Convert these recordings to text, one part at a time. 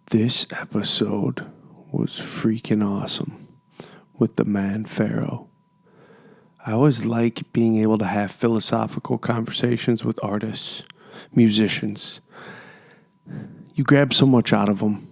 This episode was freaking awesome with the man Pharaoh. I always like being able to have philosophical conversations with artists, musicians. You grab so much out of them,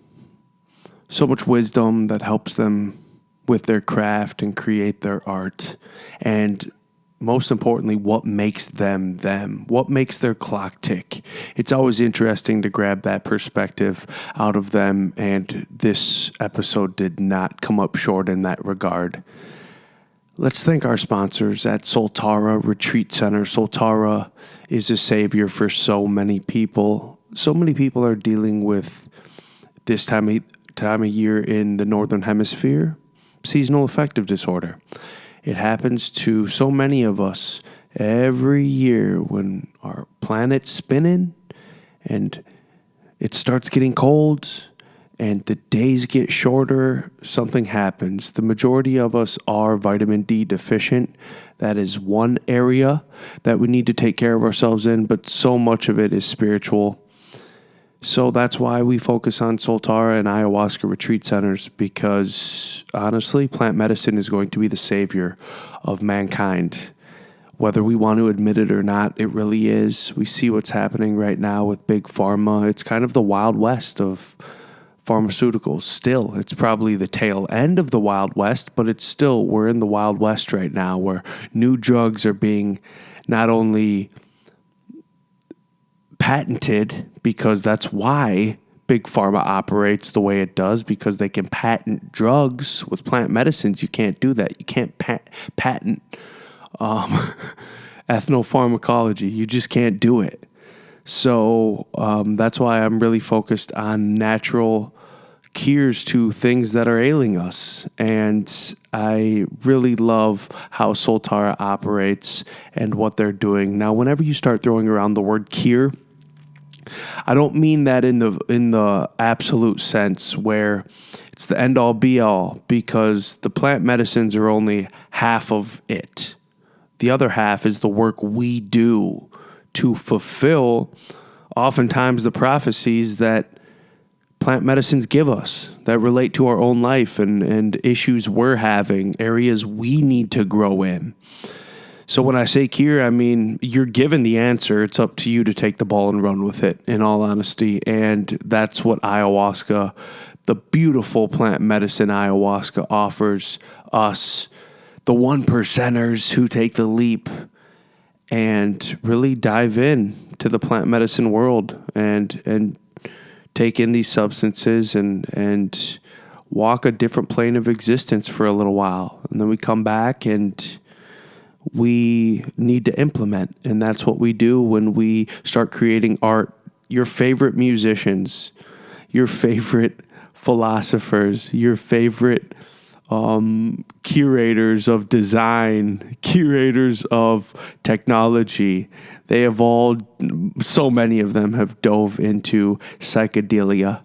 so much wisdom that helps them with their craft and create their art. And most importantly, what makes them them? What makes their clock tick? It's always interesting to grab that perspective out of them, and this episode did not come up short in that regard. Let's thank our sponsors at Soltara Retreat Center. Soltara is a savior for so many people. So many people are dealing with this time of year in the Northern Hemisphere, seasonal affective disorder. It happens to so many of us every year when our planet's spinning and it starts getting cold and the days get shorter. Something happens. The majority of us are vitamin D deficient. That is one area that we need to take care of ourselves in, but so much of it is spiritual. So that's why we focus on Soltara and ayahuasca retreat centers, because honestly, plant medicine is going to be the savior of mankind. Whether we want to admit it or not, it really is. We see what's happening right now with big pharma. It's kind of the Wild West of pharmaceuticals. Still, it's probably the tail end of the Wild West, but we're in the Wild West right now, where new drugs are being not only patented, because that's why big pharma operates the way it does, because they can patent drugs. With plant medicines, you can't do that. You can't patent ethnopharmacology. You just can't do it. So that's why I'm really focused on natural cures to things that are ailing us. And I really love how Soltara operates and what they're doing. Now, whenever you start throwing around the word cure, I don't mean that in the absolute sense where it's the end all be all, because the plant medicines are only half of it. The other half is the work we do to fulfill oftentimes the prophecies that plant medicines give us that relate to our own life and issues we're having, areas we need to grow in. So when I say cure, I mean, you're given the answer. It's up to you to take the ball and run with it, in all honesty. And that's what ayahuasca, the beautiful plant medicine ayahuasca, offers us, the 1%ers who take the leap and really dive in to the plant medicine world and take in these substances and walk a different plane of existence for a little while. And then we come back and we need to implement, and that's what we do when we start creating art. Your favorite musicians, your favorite philosophers, your favorite curators of design, curators of technology, they have all, so many of them have dove into psychedelia.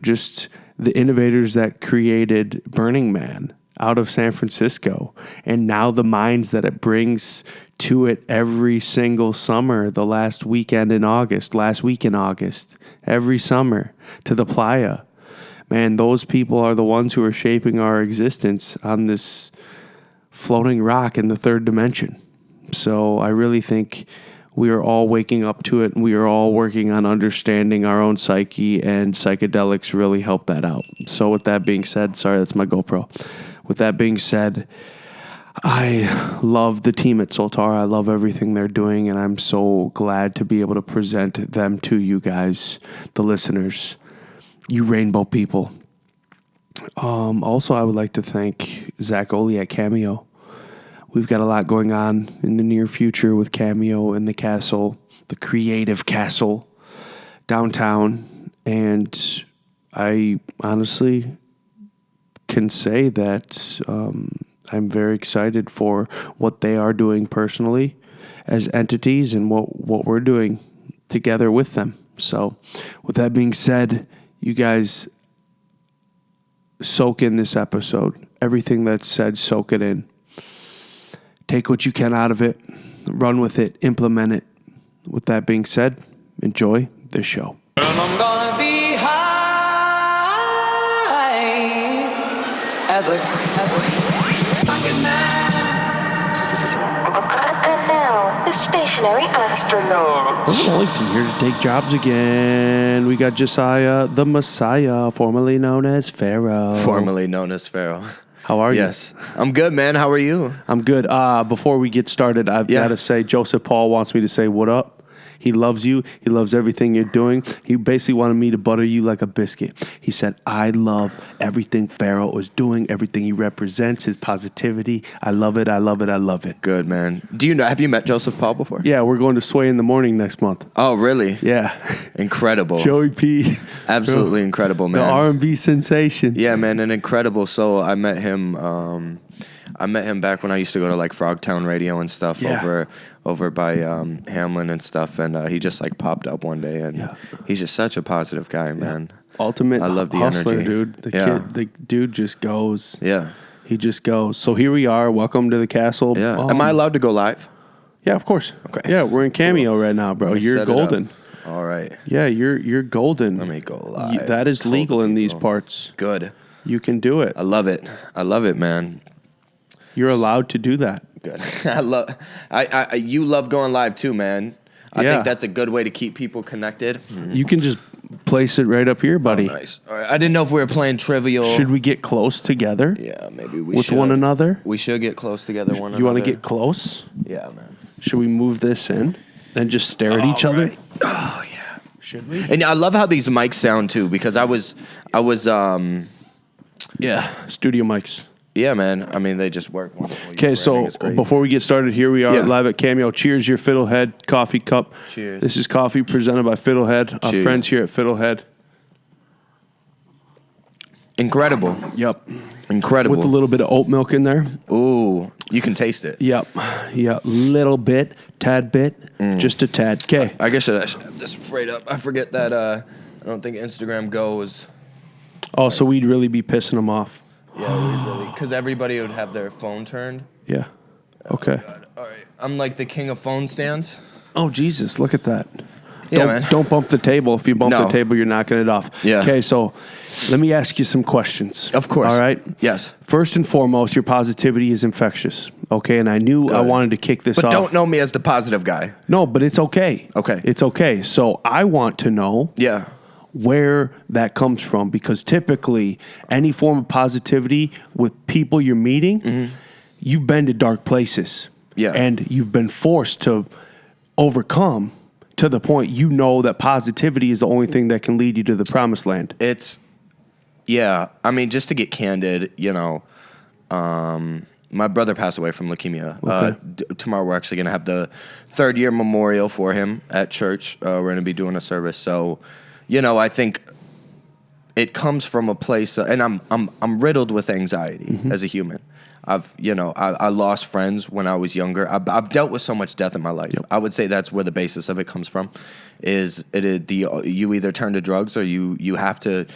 Just the innovators that created Burning Man out of San Francisco, and now the minds that it brings to it every single summer, last week in August, every summer to the playa. Man, those people are the ones who are shaping our existence on this floating rock in the third dimension. So I really think we are all waking up to it, and we are all working on understanding our own psyche, and psychedelics really help that out. So with that being said, sorry, that's my GoPro. With that being said, I love the team at Soltara. I love everything they're doing, and I'm so glad to be able to present them to you guys, the listeners, you rainbow people. Also, I would like to thank Zach Oli at Cameo. We've got a lot going on in the near future with Cameo and the castle, the creative castle downtown, and I honestly can say that I'm very excited for what they are doing personally as entities and what we're doing together with them. So with that being said, you guys soak in this episode. Everything that's said, soak it in. Take what you can out of it, run with it, implement it. With that being said, enjoy the show. And I'm gonna be high as a fucking man. And now, the stationary astronaut. Wellington here to take jobs again. We got Josiah, the Messiah, formerly known as Pharaoh. Formerly known as Pharaoh. How are you? Yes. I'm good, man. How are you? I'm good. Before we get started, I've got to say, Joseph Paul wants me to say, what up? He loves you. He loves everything you're doing. He basically wanted me to butter you like a biscuit. He said, I love everything Pharaoh is doing, everything he represents, his positivity. I love it. I love it. I love it. Good, man. Have you met Joseph Paul before? Yeah, we're going to Sway in the Morning next month. Oh, really? Yeah. Incredible. Joey P. Absolutely incredible, man. The R&B sensation. Yeah, man, and incredible. So I met him back when I used to go to like Frogtown Radio and stuff over by Hamlin and stuff, and he just like popped up one day, and he's just such a positive guy, man. Ultimate I love the hustler, energy. dude. The dude just goes. Yeah. He just goes. So here we are. Welcome to the castle. Yeah. Am I allowed to go live? Yeah, of course. Okay. Yeah, we're in Cameo right now, bro. You're golden. All right. Yeah, you're golden. Let me go live. That is legal in these parts. Good. You can do it. I love it. I love it, man. You're allowed to do that. Good. You love going live too, man. I think that's a good way to keep people connected. You can just place it right up here, buddy. Oh, nice. All right. I didn't know if we were playing Trivial. Should we get close together? Yeah, maybe we with should. one another? We should get close together one another. You want to get close? Yeah, man. Should we move this in and just stare at each other? Oh, yeah. Should we? And I love how these mics sound too, because I was studio mics. Yeah, man. I mean, they just work wonderful. Okay, so before we get started, here we are live at Cameo. Cheers, your Fiddlehead coffee cup. Cheers. This is coffee presented by Fiddlehead. Our friends here at Fiddlehead. Incredible. Yep. Incredible. With a little bit of oat milk in there. Ooh, you can taste it. Yep. Little bit, tad bit, just a tad. Okay. I guess I should have this straight up. I forget that I don't think Instagram Go is. Oh, so we'd really be pissing them off. Yeah, we really, because everybody would have their phone turned. Yeah. Okay. Oh, all right. I'm like the king of phone stands. Oh, Jesus, look at that. Yeah, man. Don't bump the table. If you bump the table, you're knocking it off. Yeah. Okay, so let me ask you some questions. Of course. All right? Yes. First and foremost, your positivity is infectious. Okay, and I knew I wanted to kick this off. But don't know me as the positive guy. No, but it's okay. Okay. It's okay. So I want to know where that comes from, because typically any form of positivity with people you're meeting, you've been to dark places. Yeah. And you've been forced to overcome to the point you know that positivity is the only thing that can lead you to the promised land. I mean, just to get candid, my brother passed away from leukemia. Okay. Tomorrow we're actually going to have the 3rd year memorial for him at church. We're going to be doing a service. So, I think it comes from a place, and I'm riddled with anxiety as a human. I lost friends when I was younger. I've dealt with so much death in my life. Yep. I would say that's where the basis of it comes from. You either turn to drugs or you have to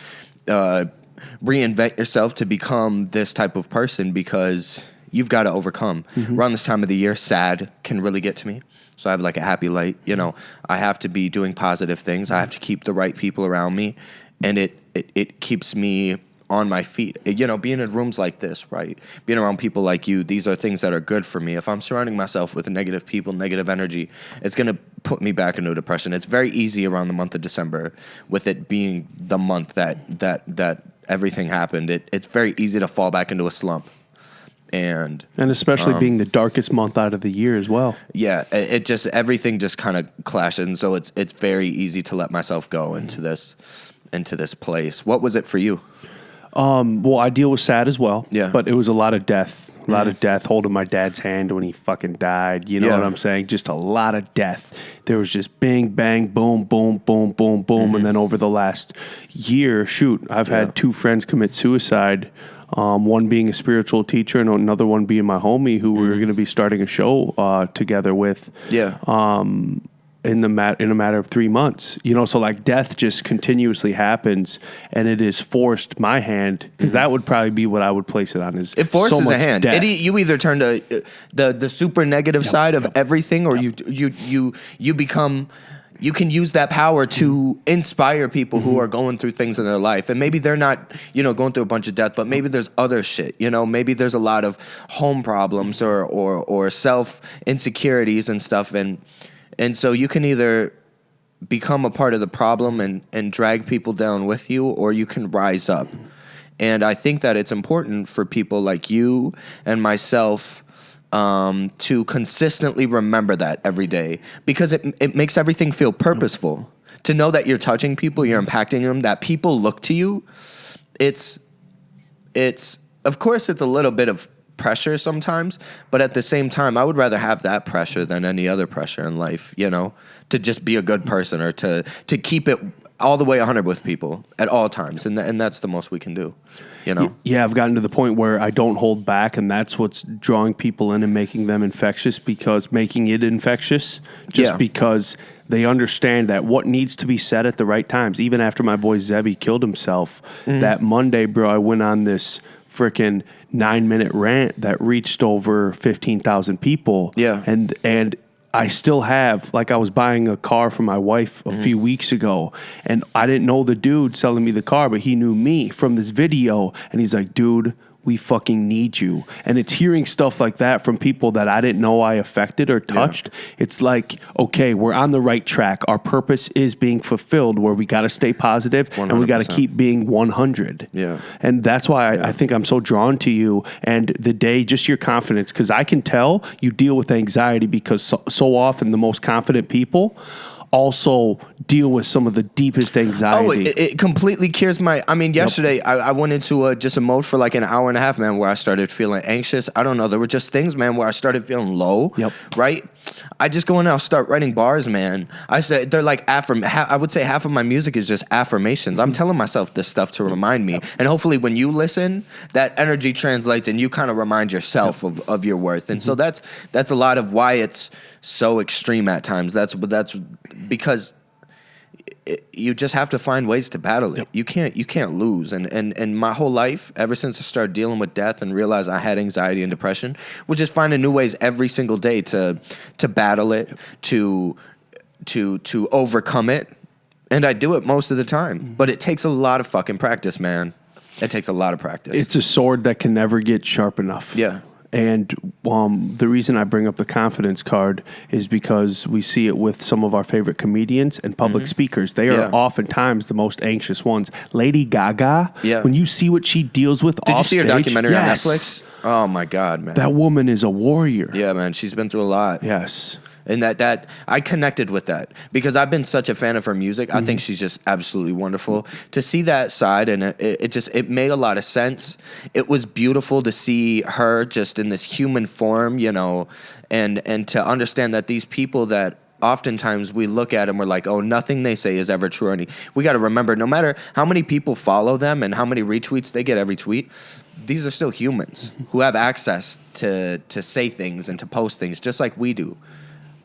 reinvent yourself to become this type of person, because you've got to overcome. Around this time of the year, sad can really get to me. So I have like a happy light. I have to be doing positive things. I have to keep the right people around me, and it keeps me on my feet. Being in rooms like this, right? Being around people like you, these are things that are good for me. If I'm surrounding myself with negative people, negative energy, it's going to put me back into depression. It's very easy around the month of December, with it being the month that everything happened. It's very easy to fall back into a slump. And especially being the darkest month out of the year as well. Yeah, everything just kind of clashes, and so it's very easy to let myself go into this place. What was it for you? Well, I deal with sad as well. Yeah. But it was a lot of death. A lot of death, holding my dad's hand when he fucking died. You know what I'm saying? Just a lot of death. There was just bang, bang, boom, boom, boom, boom, boom. And then over the last year, I've had 2 friends commit suicide. One being a spiritual teacher and another one being my homie who we were going to be starting a show together with. Yeah. In a matter of 3 months, so like death just continuously happens, and it has forced my hand, because that would probably be what I would place it on. Is it forces so much a hand? You either turn to the super negative side of everything, or you become you can use that power to inspire people who are going through things in their life. And maybe they're not, going through a bunch of death, but maybe there's other shit, maybe there's a lot of home problems or self insecurities and stuff. And so you can either become a part of the problem and drag people down with you, or you can rise up. And I think that it's important for people like you and myself to consistently remember that every day, because it makes everything feel purposeful. To know that you're touching people, you're impacting them, that people look to you. It's of course it's a little bit of pressure sometimes, but at the same time, I would rather have that pressure than any other pressure in life, to just be a good person or to keep it all the way 100 with people at all times. And that's the most we can do, Yeah, I've gotten to the point where I don't hold back, and that's what's drawing people in and making them infectious, making it infectious, because they understand that what needs to be said at the right times. Even after my boy Zebby killed himself, that Monday, bro, I went on this freaking 9-minute rant that reached over 15,000 people. Yeah. And I still have, I was buying a car for my wife a few weeks ago, and I didn't know the dude selling me the car, but he knew me from this video, and he's like, dude, we fucking need you. And it's hearing stuff like that from people that I didn't know I affected or touched. Yeah. It's like, okay, we're on the right track. Our purpose is being fulfilled, where we got to stay positive 100%. And we got to keep being 100. Yeah. And that's why I think I'm so drawn to you and the day, just your confidence, because I can tell you deal with anxiety, because so often the most confident people also deal with some of the deepest anxiety. It completely cures yesterday I went into just a mode for like an hour and a half, man, where I started feeling anxious. I don't know. There were just things, man, where I started feeling low. Yep. Right? I just go in and I'll start writing bars, man. I said they're like I would say half of my music is just affirmations. I'm telling myself this stuff to remind me. And hopefully when you listen, that energy translates and you kind of remind yourself of your worth. And so that's a lot of why it's so extreme at times. That's because you just have to find ways to battle it. You can't lose. And my whole life, ever since I started dealing with death and realized I had anxiety and depression, was just finding new ways every single day to battle it, to overcome it. And I do it most of the time. But it takes a lot of fucking practice, man. It takes a lot of practice. It's a sword that can never get sharp enough. Yeah. And the reason I bring up the confidence card is because we see it with some of our favorite comedians and public speakers. They are oftentimes the most anxious ones. Lady Gaga, when you see what she deals with Did off you see her stage, documentary on Netflix? Oh, my God, man. That woman is a warrior. Yeah, man. She's been through a lot. Yes. And that I connected with that because I've been such a fan of her music. I think she's just absolutely wonderful. To see that side, and it made a lot of sense. It was beautiful to see her just in this human form, and to understand that these people that oftentimes we look at and we're like, oh, nothing they say is ever true. We got to remember, no matter how many people follow them and how many retweets they get every tweet, these are still humans who have access to say things and to post things just like we do.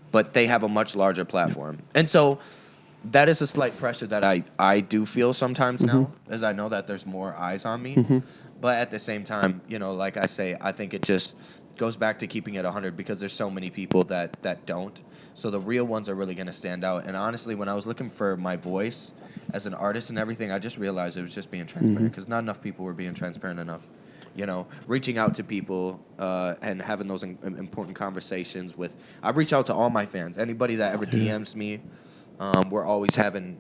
But they have a much larger platform. And so that is a slight pressure that I do feel sometimes now, as I know that there's more eyes on me. But at the same time, like I say, I think it just goes back to keeping it 100 because there's so many people that don't. So the real ones are really going to stand out. And honestly, when I was looking for my voice as an artist and everything, I just realized it was just being transparent because not enough people were being transparent enough. Reaching out to people and having those important conversations with. I reach out to all my fans. Anybody that ever DMs me, we're always having,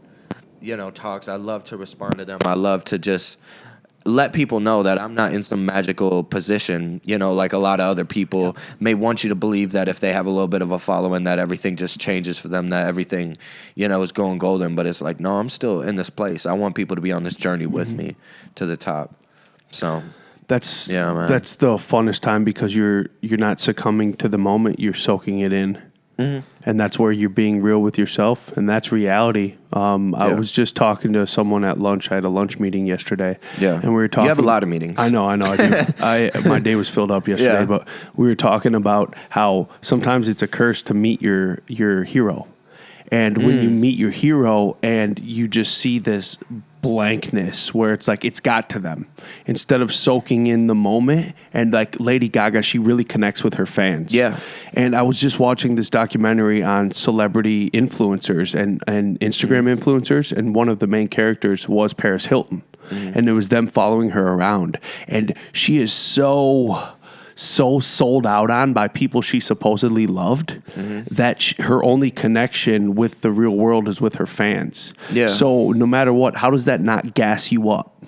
talks. I love to respond to them. I love to just let people know that I'm not in some magical position, like a lot of other people may want you to believe that if they have a little bit of a following that everything just changes for them, that everything, is going golden. But it's like, no, I'm still in this place. I want people to be on this journey with me to the top. So... That's the funnest time because you're not succumbing to the moment, you're soaking it in. And that's where you're being real with yourself, and that's reality. I was just talking to someone at lunch. I had a lunch meeting yesterday. Yeah. And we were talking. You have a lot of meetings. I know, I do. My day was filled up yesterday, but we were talking about how sometimes it's a curse to meet your hero. And when you meet your hero and you just see this blankness where it's like it's got to them instead of soaking in the moment. And like Lady Gaga, she really connects with her fans. Yeah. And I was just watching this documentary on celebrity influencers and Instagram influencers, and one of the main characters was Paris Hilton. And it was them following her around. And she is so sold out on by people she supposedly loved that her only connection with the real world is with her fans. Yeah. So no matter what, how does that not gas you up?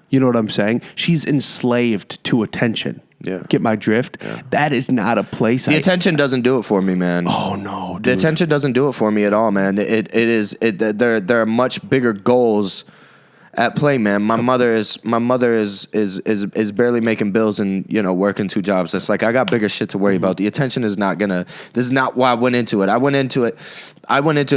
You know what I'm saying? She's enslaved to attention. Yeah. Get my drift? Yeah. That is not a place. The attention doesn't do it for me, man. Oh no, dude. The attention doesn't do it for me at all, man. There are much bigger goals at play, man. My mother is barely making bills and, you know, working 2 jobs. It's like I got bigger shit to worry about. The attention is not gonna. This is not why I went into it. I went into it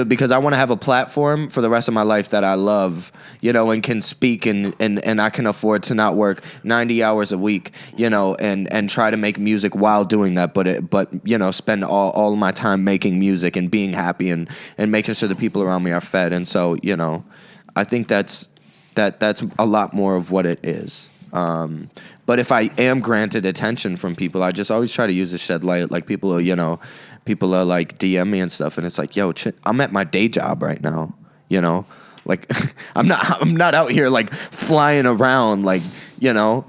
because I want to have a platform for the rest of my life that I love, you know, and can speak and I can afford to not work 90 hours a week, you know, and try to make music while doing that. But you know, spend all of my time making music and being happy and making sure the people around me are fed. And so, you know, I think that's a lot more of what it is. But if I am granted attention from people, I just always try to use the shed light. Like people are like DM me and stuff, and it's like, yo, I'm at my day job right now, you know, like I'm not out here like flying around, like, you know.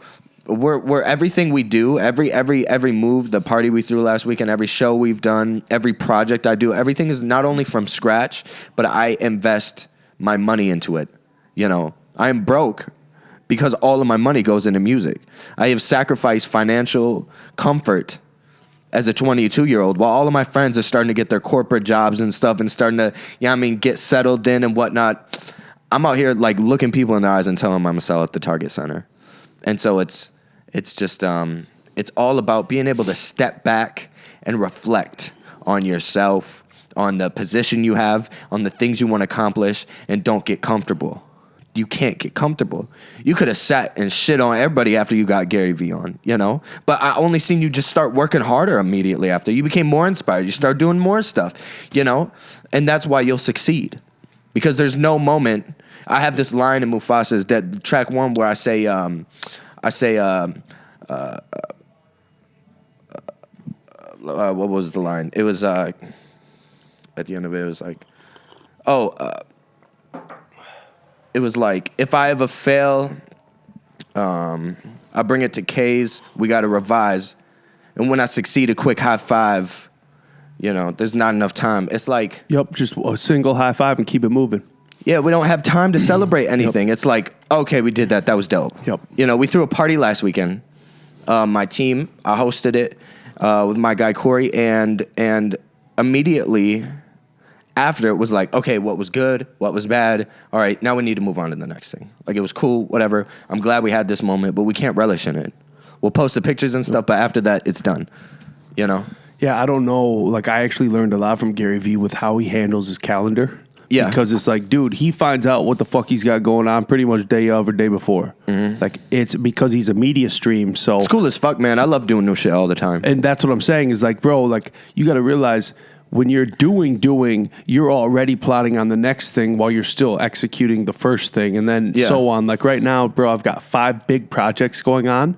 We're everything we do, every move, the party we threw last weekend, every show we've done, every project I do, everything is not only from scratch, but I invest my money into it, you know. I am broke because all of my money goes into music. I have sacrificed financial comfort as a 22-year-old while all of my friends are starting to get their corporate jobs and stuff and starting to, get settled in and whatnot. I'm out here like looking people in the eyes and telling them I'm going to sell at the Target Center. And so it's just, it's all about being able to step back and reflect on yourself, on the position you have, on the things you want to accomplish, and don't get comfortable. You can't get comfortable. You could have sat and shit on everybody after you got Gary Vee on, you know? But I only seen you just start working harder immediately after. You became more inspired. You start doing more stuff, you know? And that's why you'll succeed. Because there's no moment. I have this line in Mufasa's that track 1 where I say, what was the line? It was, at the end of it was like, it was like, if I ever fail, I bring it to K's, we got to revise. And when I succeed, a quick high five, you know, there's not enough time. It's like... Yep, just a single high five and keep it moving. Yeah, we don't have time to celebrate anything. Yep. It's like, okay, we did that. That was dope. Yep. You know, we threw a party last weekend. My team, I hosted it with my guy Corey, and immediately... after it was like, okay, what was good? What was bad? All right, now we need to move on to the next thing. Like, it was cool, whatever. I'm glad we had this moment, but we can't relish in it. We'll post the pictures and stuff, but after that, it's done. You know? Yeah, I don't know. Like, I actually learned a lot from Gary Vee with how he handles his calendar. Yeah. Because it's like, dude, he finds out what the fuck he's got going on pretty much day of or day before. Mm-hmm. Like, it's because he's a media stream, so... It's cool as fuck, man. I love doing new shit all the time. And that's what I'm saying is like, bro, like, you got to realize... when you're doing, you're already plotting on the next thing while you're still executing the first thing, and then so on. Like right now, bro, I've got 5 big projects going on,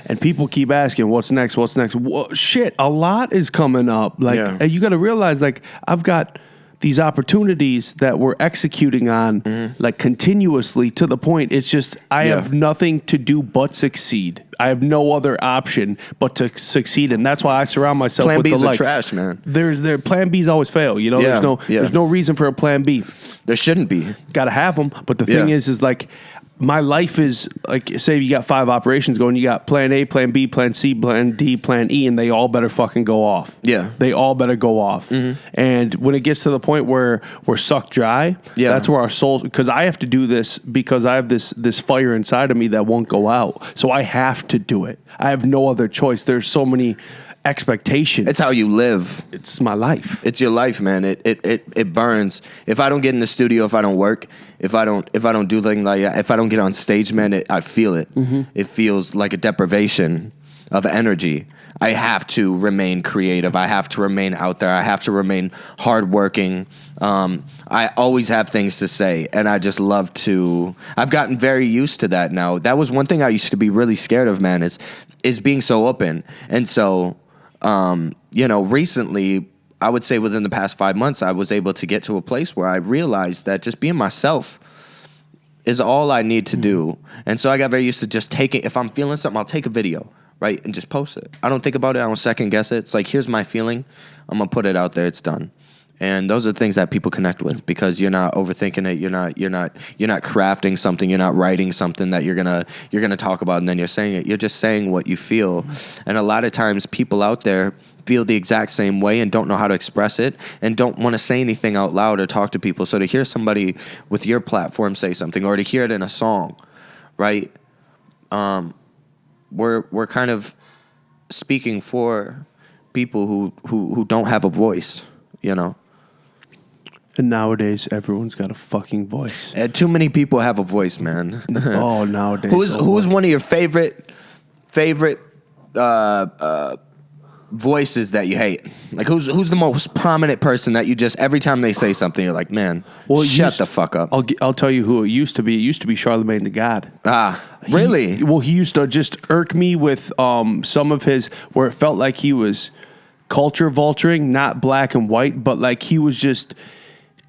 and people keep asking, what's next? What's next? Whoa, shit, a lot is coming up. Like, and you got to realize, like, I've got these opportunities that we're executing on, like, continuously to the point it's just, I have nothing to do but succeed. I have no other option but to succeed, and that's why I surround myself Plan with B's the likes. Trash, man. Their plan Bs always fail. You know, there's no reason for a plan B. There shouldn't be. Got to have them, but the thing is like, my life is like, say you got 5 operations going, you got plan A, plan B, plan C, plan D, plan E, and they all better fucking go off. Yeah. They all better go off. Mm-hmm. And when it gets to the point where we're sucked dry, that's where our souls, because I have to do this because I have this fire inside of me that won't go out. So I have to do it. I have no other choice. There's so many expectations. It's how you live. It's my life. It's your life, man. It burns. If I don't get in the studio, if I don't work, if I don't do things like that, if I don't get on stage, man, I feel it. Mm-hmm. It feels like a deprivation of energy. I have to remain creative. I have to remain out there. I have to remain hardworking. I always have things to say, and I just love to. I've gotten very used to that now. That was one thing I used to be really scared of, man, is being so open. And so, recently, I would say within the past 5 months, I was able to get to a place where I realized that just being myself is all I need to do. And so I got very used to just taking, if I'm feeling something, I'll take a video, right, and just post it. I don't think about it. I don't second guess it. It's like, here's my feeling. I'm going to put it out there. It's done. And those are the things that people connect with because you're not overthinking it. You're not crafting something. You're not writing something that you're gonna talk about and then you're saying it. You're just saying what you feel. And a lot of times people out there feel the exact same way and don't know how to express it and don't want to say anything out loud or talk to people. So to hear somebody with your platform say something or to hear it in a song, right? We're kind of speaking for people who don't have a voice, you know. And nowadays, everyone's got a fucking voice. Too many people have a voice, man. Oh, nowadays. Who's one of your favorite voices that you hate? Like, who's the most prominent person that you just, every time they say something, you're like, man, shut the fuck up. I'll tell you who it used to be. It used to be Charlemagne the God. Really? He used to just irk me with some of his, where it felt like he was culture vulturing, not black and white, but like he was just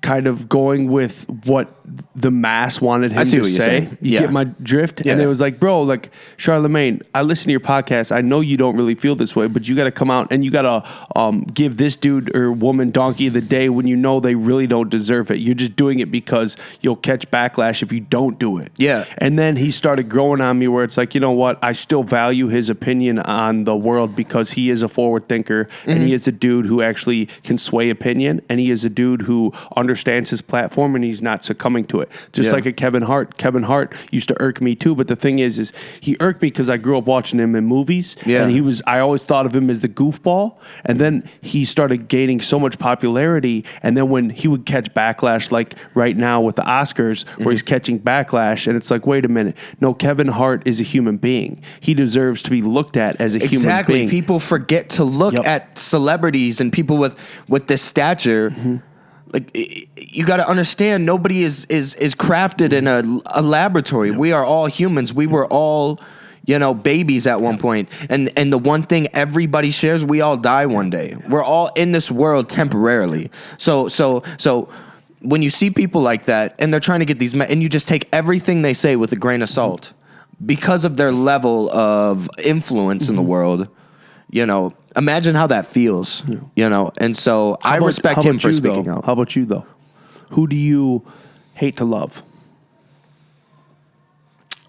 kind of going with what the mass wanted him to say. You get my drift? Yeah. And it was like, bro, like, Charlemagne, I listen to your podcast. I know you don't really feel this way, but you got to come out and you got to give this dude or woman donkey of the day when you know they really don't deserve it. You're just doing it because you'll catch backlash if you don't do it. Yeah. And then he started growing on me where it's like, you know what? I still value his opinion on the world because he is a forward thinker and he is a dude who actually can sway opinion and he is a dude who understands his platform and he's not succumbing to it. Just like a Kevin Hart. Kevin Hart used to irk me too, but the thing is he irked me because I grew up watching him in movies. Yeah. And I always thought of him as the goofball. And then he started gaining so much popularity. And then when he would catch backlash, like right now with the Oscars, where he's catching backlash, and it's like, wait a minute. No, Kevin Hart is a human being. He deserves to be looked at as a human being. Exactly. People forget to look at celebrities and people with this stature. Like, you got to understand, nobody is crafted in a laboratory. Yep. We are all humans. We were all, babies at one point. And the one thing everybody shares, we all die one day. We're all in this world temporarily. So when you see people like that and they're trying to get these, and you just take everything they say with a grain of salt because of their level of influence in the world, imagine how that feels, and so I respect him for speaking out. How about you, though? Who do you hate to love?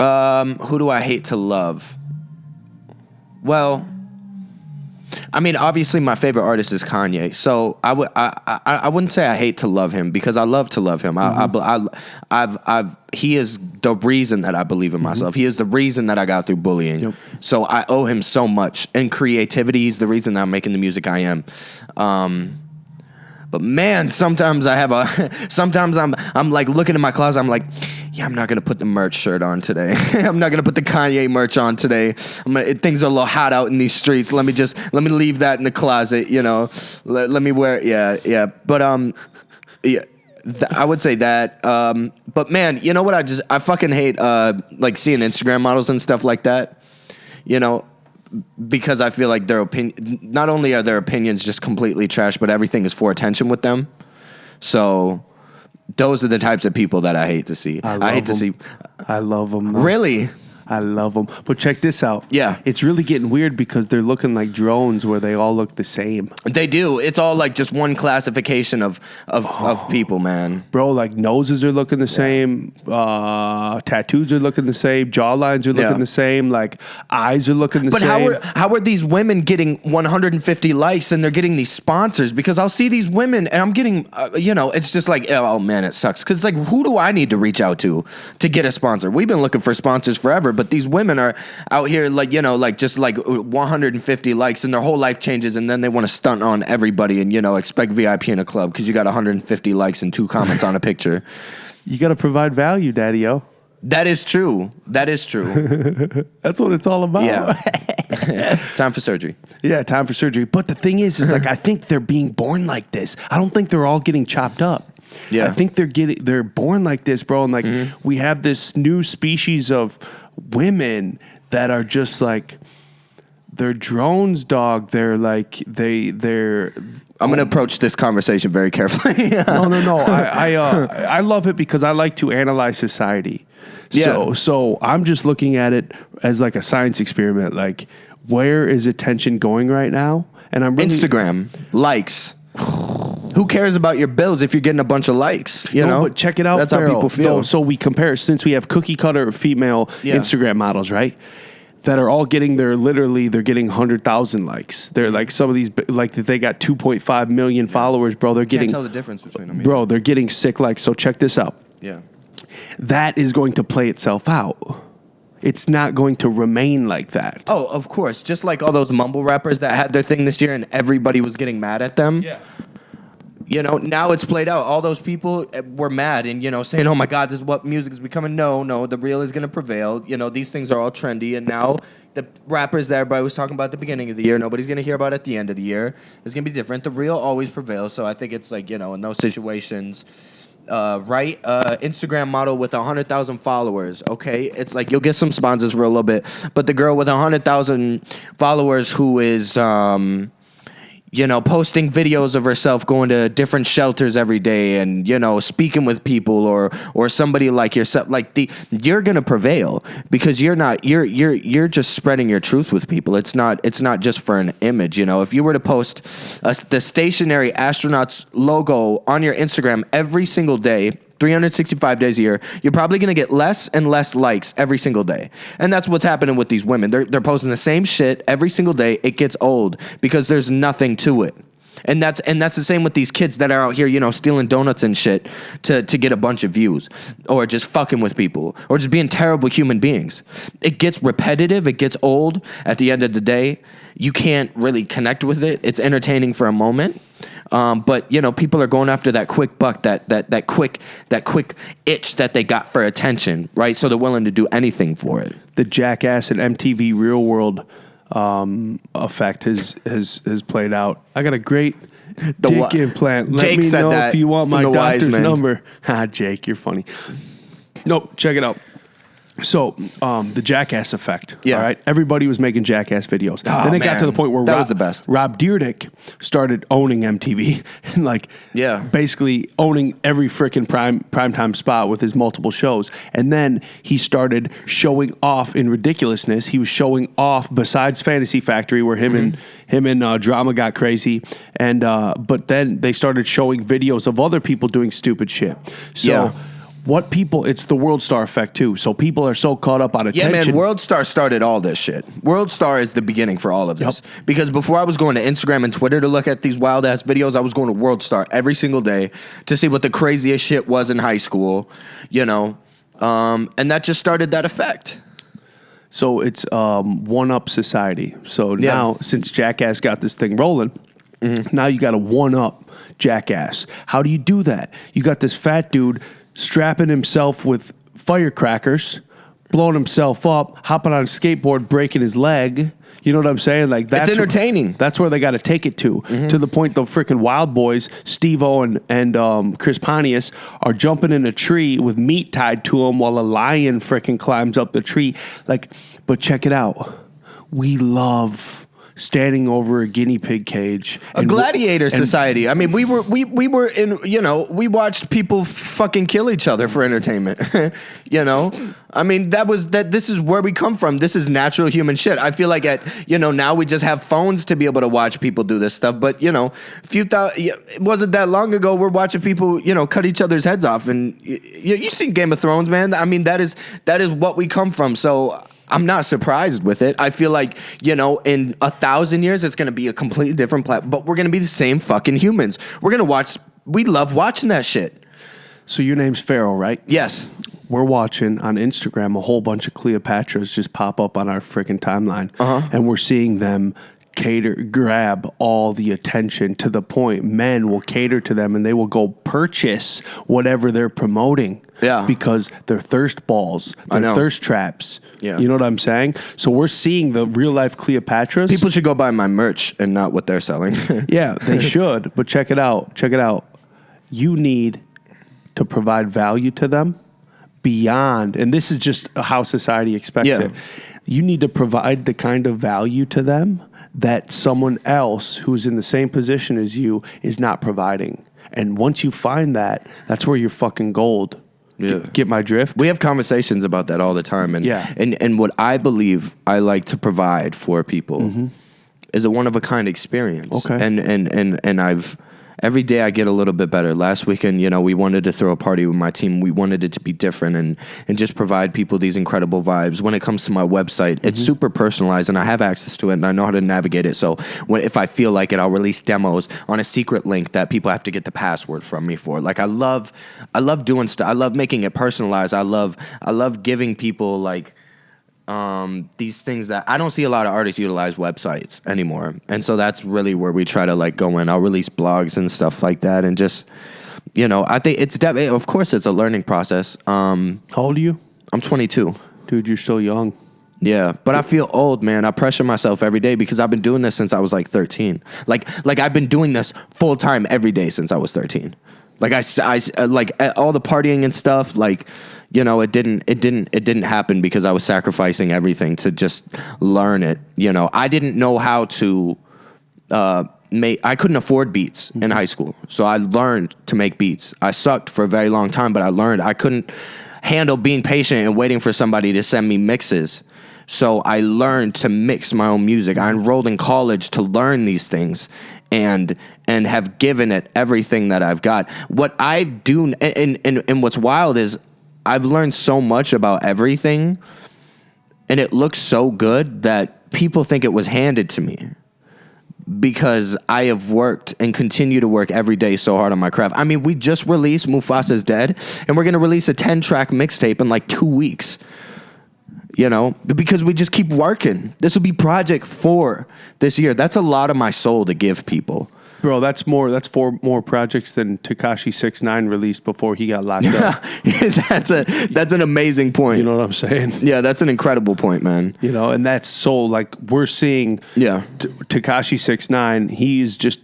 Who do I hate to love? Well, I mean, obviously my favorite artist is Kanye. So I wouldn't say I hate to love him because I love to love him. He is the reason that I believe in myself. He is the reason that I got through bullying. Yep. So I owe him so much. And creativity is the reason that I'm making the music I am. But man, sometimes sometimes I'm like looking in my closet. I'm like, yeah, I'm not going to put the merch shirt on today. I'm not going to put the Kanye merch on today. Things are a little hot out in these streets. Let me leave that in the closet, let me wear it. Yeah. But, I would say that. But man, you know what? I fucking hate, like seeing Instagram models and stuff like that, because I feel like not only are their opinions just completely trash, but everything is for attention with them. So those are the types of people that I hate to see. I love them. Really? I love them. But check this out. Yeah. It's really getting weird because they're looking like drones where they all look the same. They do. It's all like just one classification of people, man. Bro, like noses are looking the same. Tattoos are looking the same. Jawlines are looking the same. Like eyes are looking the same. But how are these women getting 150 likes and they're getting these sponsors? Because I'll see these women and I'm getting, it's just like, oh man, it sucks. Because like, who do I need to reach out to get a sponsor? We've been looking for sponsors forever, but these women are out here like, just like 150 likes and their whole life changes and then they want to stunt on everybody and, expect VIP in a club because you got 150 likes and 2 comments on a picture. You got to provide value, Daddy-o. That is true. That is true. That's what it's all about. Yeah. Time for surgery. Yeah, time for surgery. But the thing is like I think they're being born like this. I don't think they're all getting chopped up. Yeah. I think they're born like this, bro. And like we have this new species of women that are just like they're drones, dog. They're like they're I'm going to approach this conversation very carefully. No. I love it because I like to analyze society. Yeah. So I'm just looking at it as like a science experiment. Like, where is attention going right now? And I'm really, Instagram likes. Who cares about your bills if you're getting a bunch of likes? You know, but check it out. That's Pharaoh. how people feel. So we compare since we have cookie cutter female Instagram models, right? That are all getting they're getting 100,000 likes. They're like some of these like they got 2.5 million followers, bro. They're getting Can't tell the difference between them. bro. They're getting sick likes. So check this out. Yeah. That is going to play itself out. It's not going to remain like that. Oh, of course. Just like all those mumble rappers that had their thing this year and everybody was getting mad at them. Yeah. You know, now it's played out. All those people were mad and, you know, saying, oh, my God, this is what music is becoming. No, the real is going to prevail. You know, these things are all trendy. And now the rappers that everybody was talking about at the beginning of the year, nobody's going to hear about at the end of the year. It's going to be different. The real always prevails. So I think it's like, you know, in those situations, Instagram model with 100,000 followers, okay? It's like you'll get some sponsors for a little bit. But the girl with 100,000 followers who is... you know, posting videos of herself going to different shelters every day and, you know, speaking with people or somebody like yourself, you're going to prevail because you're just spreading your truth with people. It's not just for an image. You know, if you were to post the stationary astronauts logo on your Instagram every single day, 365 days a year, you're probably going to get less and less likes every single day. And that's what's happening with these women. They're posting the same shit every single day. It gets old because there's nothing to it. And that's the same with these kids that are out here, you know, stealing donuts and shit to get a bunch of views or just fucking with people or just being terrible human beings. It gets repetitive. It gets old. At the end of the day, you can't really connect with it. It's entertaining for a moment. But you know, people are going after that quick buck, that quick itch that they got for attention, right? So they're willing to do anything for it. The Jackass and MTV Real World effect has played out. I got a great dick implant. Let Jake me said know that if you want my from the Wise doctor's Men. number. Ha, Jake, you're funny. Nope, check it out. So, the Jackass effect. Yeah. All right. Everybody was making Jackass videos. Oh, then it got to the man. point where That was the best. Rob Dyrdek started owning MTV and basically owning every freaking primetime spot with his multiple shows. And then he started showing off in ridiculousness. He was showing off besides Fantasy Factory where him and Drama got crazy. And but then they started showing videos of other people doing stupid shit. So it's the World Star effect too. So people are so caught up on attention. Yeah, man, World Star started all this shit. World Star is the beginning for all of this. Yep. Because before I was going to Instagram and Twitter to look at these wild ass videos, I was going to World Star every single day to see what the craziest shit was in high school, you know. And that just started that effect. So it's one-up society. So now, since Jackass got this thing rolling, now you got to one-up Jackass. How do you do that? You got this fat dude strapping himself with firecrackers, blowing himself up, hopping on a skateboard, breaking his leg. You know what I'm saying? Like that's It's entertaining. That's where they got to take it to the point the freaking Wild Boys, Steve-O and Chris Pontius are jumping in a tree with meat tied to them while a lion freaking climbs up the tree. Like, but check it out. We love standing over a guinea pig cage. A gladiator society. I mean, we were in, you know, we watched people fucking kill each other for entertainment. You know? I mean, this is where we come from. This is natural human shit. I feel like now we just have phones to be able to watch people do this stuff. But, you know, it wasn't that long ago we're watching people, you know, cut each other's heads off. And you seen Game of Thrones, man. I mean, that is what we come from. So I'm not surprised with it. I feel like, you know, in 1,000 years, it's going to be a completely different platform, but we're going to be the same fucking humans. We love watching that shit. So your name's Pharaoh, right? Yes. We're watching on Instagram a whole bunch of Cleopatras just pop up on our freaking timeline. And we're seing them grab all the attention to the point men will cater to them and they will go purchase whatever they're promoting. Yeah. Because they're thirst balls, they're thirst traps. Yeah. You know what I'm saying? So we're seeing the real life Cleopatras. People should go buy my merch and not what they're selling. Yeah, they should. But check it out. Check it out. You need to provide value to them beyond, and this is just how society expects it. You need to provide the kind of value to them that someone else who's in the same position as you is not providing. And once you find that, that's where you're fucking gold. Yeah. Get my drift? We have conversations about that all the time. And, and what I believe I like to provide for people is a one-of-a-kind experience. Okay. And I've... Every day I get a little bit better. Last weekend, we wanted to throw a party with my team. We wanted it to be different and just provide people these incredible vibes. When it comes to my website, it's super personalized and I have access to it and I know how to navigate it. So if I feel like it, I'll release demos on a secret link that people have to get the password from me for. Like I love doing stuff. I love making it personalized. I love giving people like these things that I don't see a lot of artists utilize websites anymore. And so that's really where we try to like go in. I'll release blogs and stuff like that. And just, I think it's definitely, of course it's a learning process. How old are you? I'm 22. Dude, you're still young. Yeah, but I feel old, man. I pressure myself every day because I've been doing this since I was like 13. Like I've been doing this full time every day since I was 13. Like I like all the partying and stuff, like, it didn't happen because I was sacrificing everything to just learn it. I didn't know how to I couldn't afford beats in high school. So I learned to make beats. I sucked for a very long time, but I learned. I couldn't handle being patient and waiting for somebody to send me mixes. So I learned to mix my own music. I enrolled in college to learn these things and have given it everything that I've got. What I do, and what's wild is I've learned so much about everything, and it looks so good that people think it was handed to me because I have worked and continue to work every day so hard on my craft. I mean, we just released Mufasa's Dead, and we're going to release a 10-track mixtape in like 2 weeks. Because we just keep working. This will be project 4 this year. That's a lot of my soul to give people. Bro, that's 4 more projects than Tekashi 6ix9ine released before he got locked up. That's an amazing point. You know what I'm saying? Yeah, that's an incredible point, man. And that's so, like, we're seeing Tekashi 6ix9ine, he's just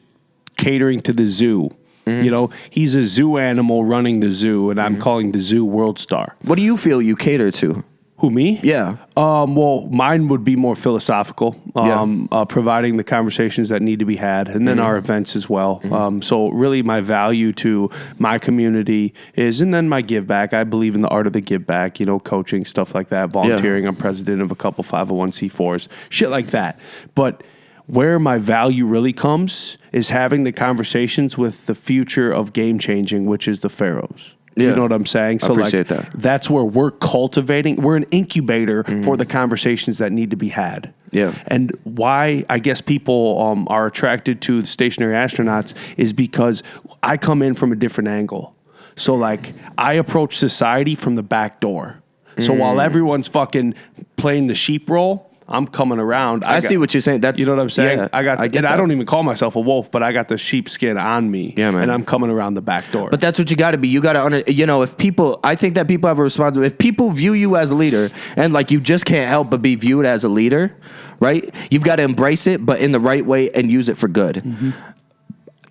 catering to the zoo. He's a zoo animal running the zoo, and I'm calling the zoo World Star. What do you feel you cater to? Who, me? Yeah. Well, mine would be more philosophical, providing the conversations that need to be had, and then our events as well. So really my value to my community is, and then my give back. I believe in the art of the give back, coaching, stuff like that, volunteering. I'm president of a couple 501c4s, shit like that. But where my value really comes is having the conversations with the future of game changing, which is the Pharaohs. You know what I'm saying? So I appreciate that. That's where we're cultivating. We're an incubator for the conversations that need to be had. Yeah. And why I guess people are attracted to the stationary astronauts is because I come in from a different angle. So like I approach society from the back door. So while everyone's fucking playing the sheep role, I'm coming around. I see what you're saying. That's, you know what I'm saying? Yeah, I don't even call myself a wolf, but I got the sheepskin on me. Yeah, man. And I'm coming around the back door. But that's what you got to be. You got to, I think that people have a responsibility. If people view you as a leader and like you just can't help but be viewed as a leader, right? You've got to embrace it, but in the right way and use it for good.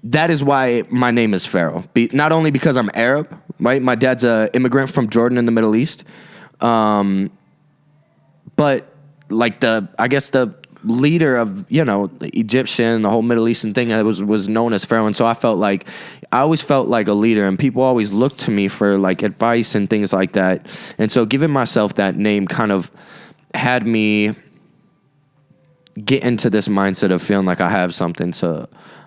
That is why my name is Pharaoh. Not only because I'm Arab, right? My dad's an immigrant from Jordan in the Middle East. But like the leader of, the Egyptian, the whole Middle Eastern thing was known as Pharaoh. And so I always felt like a leader, and people always looked to me for like advice and things like that. And so giving myself that name kind of had me get into this mindset of feeling like I have something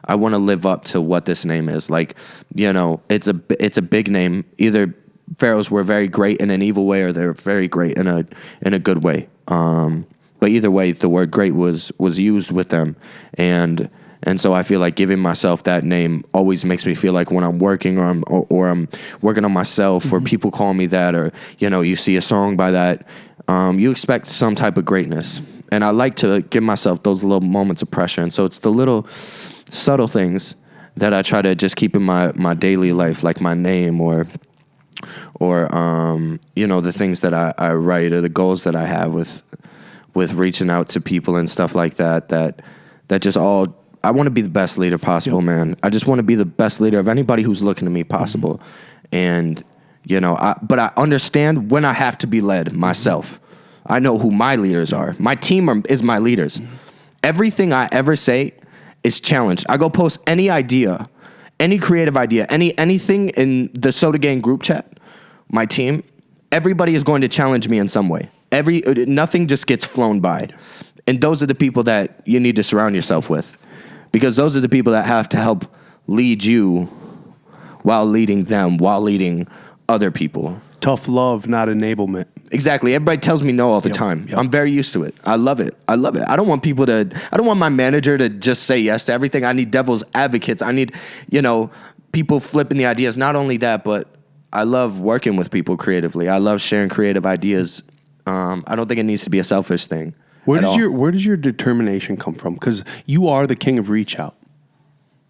I want to live up to what this name is. Like, it's a big name. Either Pharaohs were very great in an evil way, or they're very great in a good way. But either way, the word great was used with them. And so I feel like giving myself that name always makes me feel like when I'm working or I'm working on myself, or people call me that, or, you see a song by that, you expect some type of greatness. And I like to give myself those little moments of pressure. And so it's the little subtle things that I try to just keep in my daily life, like my name or the things that I write or the goals that I have with reaching out to people and stuff like that just all, I want to be the best leader possible, man. I just want to be the best leader of anybody who's looking to me possible. And, but I understand when I have to be led myself. I know who my leaders are. My team is my leaders. Everything I ever say is challenged. I go post any idea, any creative idea, anything in the Soda Gang group chat, my team, everybody is going to challenge me in some way. Nothing just gets flown by. And those are the people that you need to surround yourself with. Because those are the people that have to help lead you while leading them, while leading other people. Tough love, not enablement. Exactly. Everybody tells me no all the time. Yep. I'm very used to it. I love it. I don't want my manager to just say yes to everything. I need devil's advocates. I need, people flipping the ideas. Not only that, but I love working with people creatively. I love sharing creative ideas. I don't think it needs to be a selfish thing. Where does your determination come from? Because you are the king of reach out.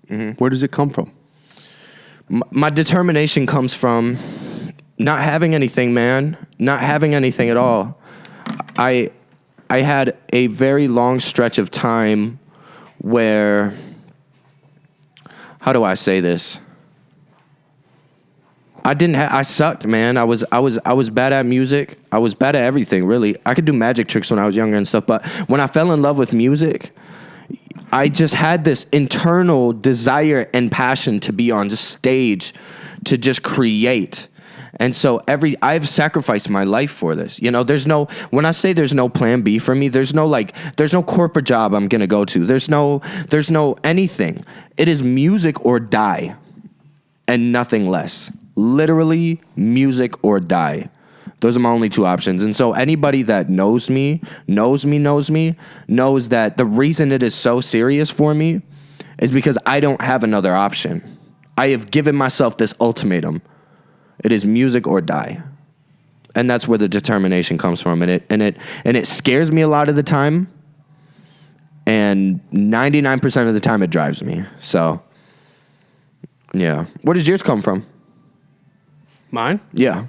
Mm-hmm. Where does it come from? My determination comes from not having anything, man. Not having anything at all. I had a very long stretch of time where, how do I say this? I sucked, man. I was bad at music. I was bad at everything, really. I could do magic tricks when I was younger and stuff, but when I fell in love with music, I just had this internal desire and passion to be on the stage, to just create. And so I've sacrificed my life for this. When I say there's no plan B for me, there's no corporate job I'm going to go to. There's no anything. It is music or die and nothing less. Literally music or die. Those are my only two options. And so anybody that knows me knows that the reason it is so serious for me is because I don't have another option. I have given myself this ultimatum. It is music or die. And that's where the determination comes from. And it scares me a lot of the time. And 99% of the time it drives me. So, yeah. Where does yours come from? Mine? Yeah.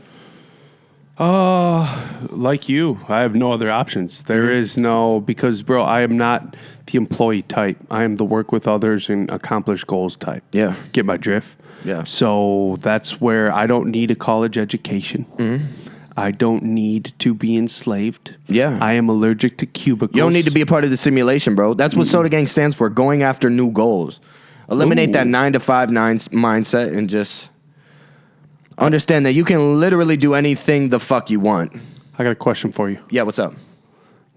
Like you, I have no other options. There is no, because, bro, I am not the employee type. I am the work with others and accomplish goals type. Yeah. Get my drift? Yeah. So that's where I don't need a college education. Mm-hmm. I don't need to be enslaved. Yeah. I am allergic to cubicles. You don't need to be a part of the simulation, bro. That's what Soda Gang stands for, going after new goals. Eliminate that 9 to 5 mindset and just understand that you can literally do anything the fuck you want. I got a question for you. Yeah, what's up?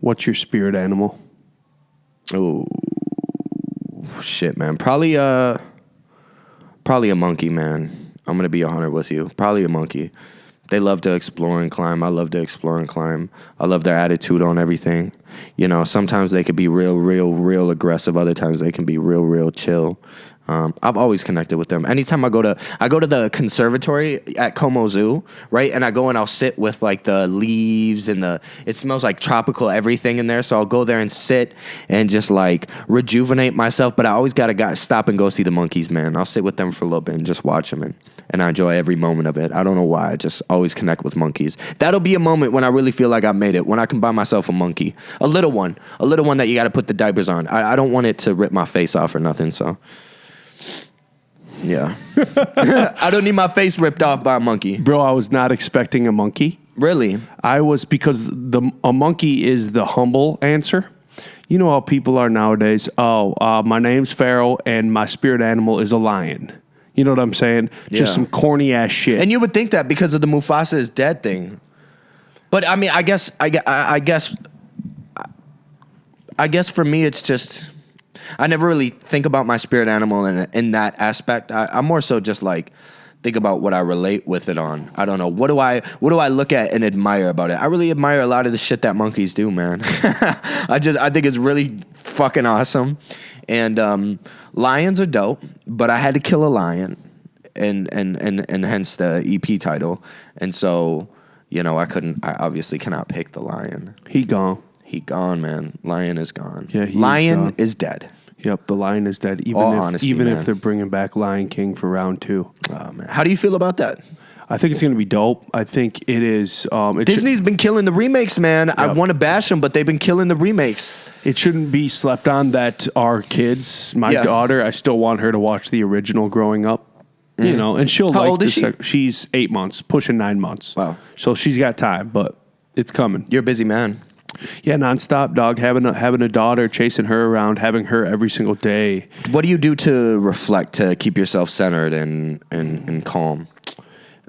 What's your spirit animal? Oh, shit, man. Probably a monkey, man. I'm going to be 100 with you. Probably a monkey. They love to explore and climb. I love to explore and climb. I love their attitude on everything. Sometimes they could be real aggressive. Other times they can be real chill. I've always connected with them. Anytime I go to the conservatory at Como Zoo, right? And I go and I'll sit with like the leaves and it smells like tropical everything in there. So I'll go there and sit and just like rejuvenate myself. But I always gotta stop and go see the monkeys, man. I'll sit with them for a little bit and just watch them and I enjoy every moment of it. I don't know why. I just always connect with monkeys. That'll be a moment when I really feel like I've made it. When I can buy myself a monkey, a little one that you got to put the diapers on. I don't want it to rip my face off or nothing. So. Yeah. I don't need my face ripped off by a monkey. Bro, I was not expecting a monkey. Really? I was, because a monkey is the humble answer. You know how people are nowadays. My name's Pharaoh and my spirit animal is a lion. You know what I'm saying? Just some corny ass shit. And you would think that because of the Mufasa is dead thing. But I mean, I guess for me it's just, I never really think about my spirit animal in that aspect. I'm more so just like think about what I relate with it on. I don't know. What do I look at and admire about it? I really admire a lot of the shit that monkeys do, man. I think it's really fucking awesome. And lions are dope, but I had to kill a lion and hence the EP title. And so, I obviously cannot pick the lion. He gone. He gone, man. Lion is gone. Yeah, he's Lion gone. is dead. Yep, the lion is dead. All honesty, even man. if they're bringing back Lion King for round 2. Oh man, how do you feel about that? I think it's going to be dope. I think it is. Disney's been killing the remakes, man. I want to bash them, but they've been killing the remakes. It shouldn't be slept on that our kids, my daughter, I still want her to watch the original growing up. You know, and she'll How like old is she? She's 8 months, pushing 9 months. Wow. So she's got time, but it's coming. You're a busy man. Yeah, nonstop, dog. Having a daughter, chasing her around, having her every single day. What do you do to reflect, to keep yourself centered and calm?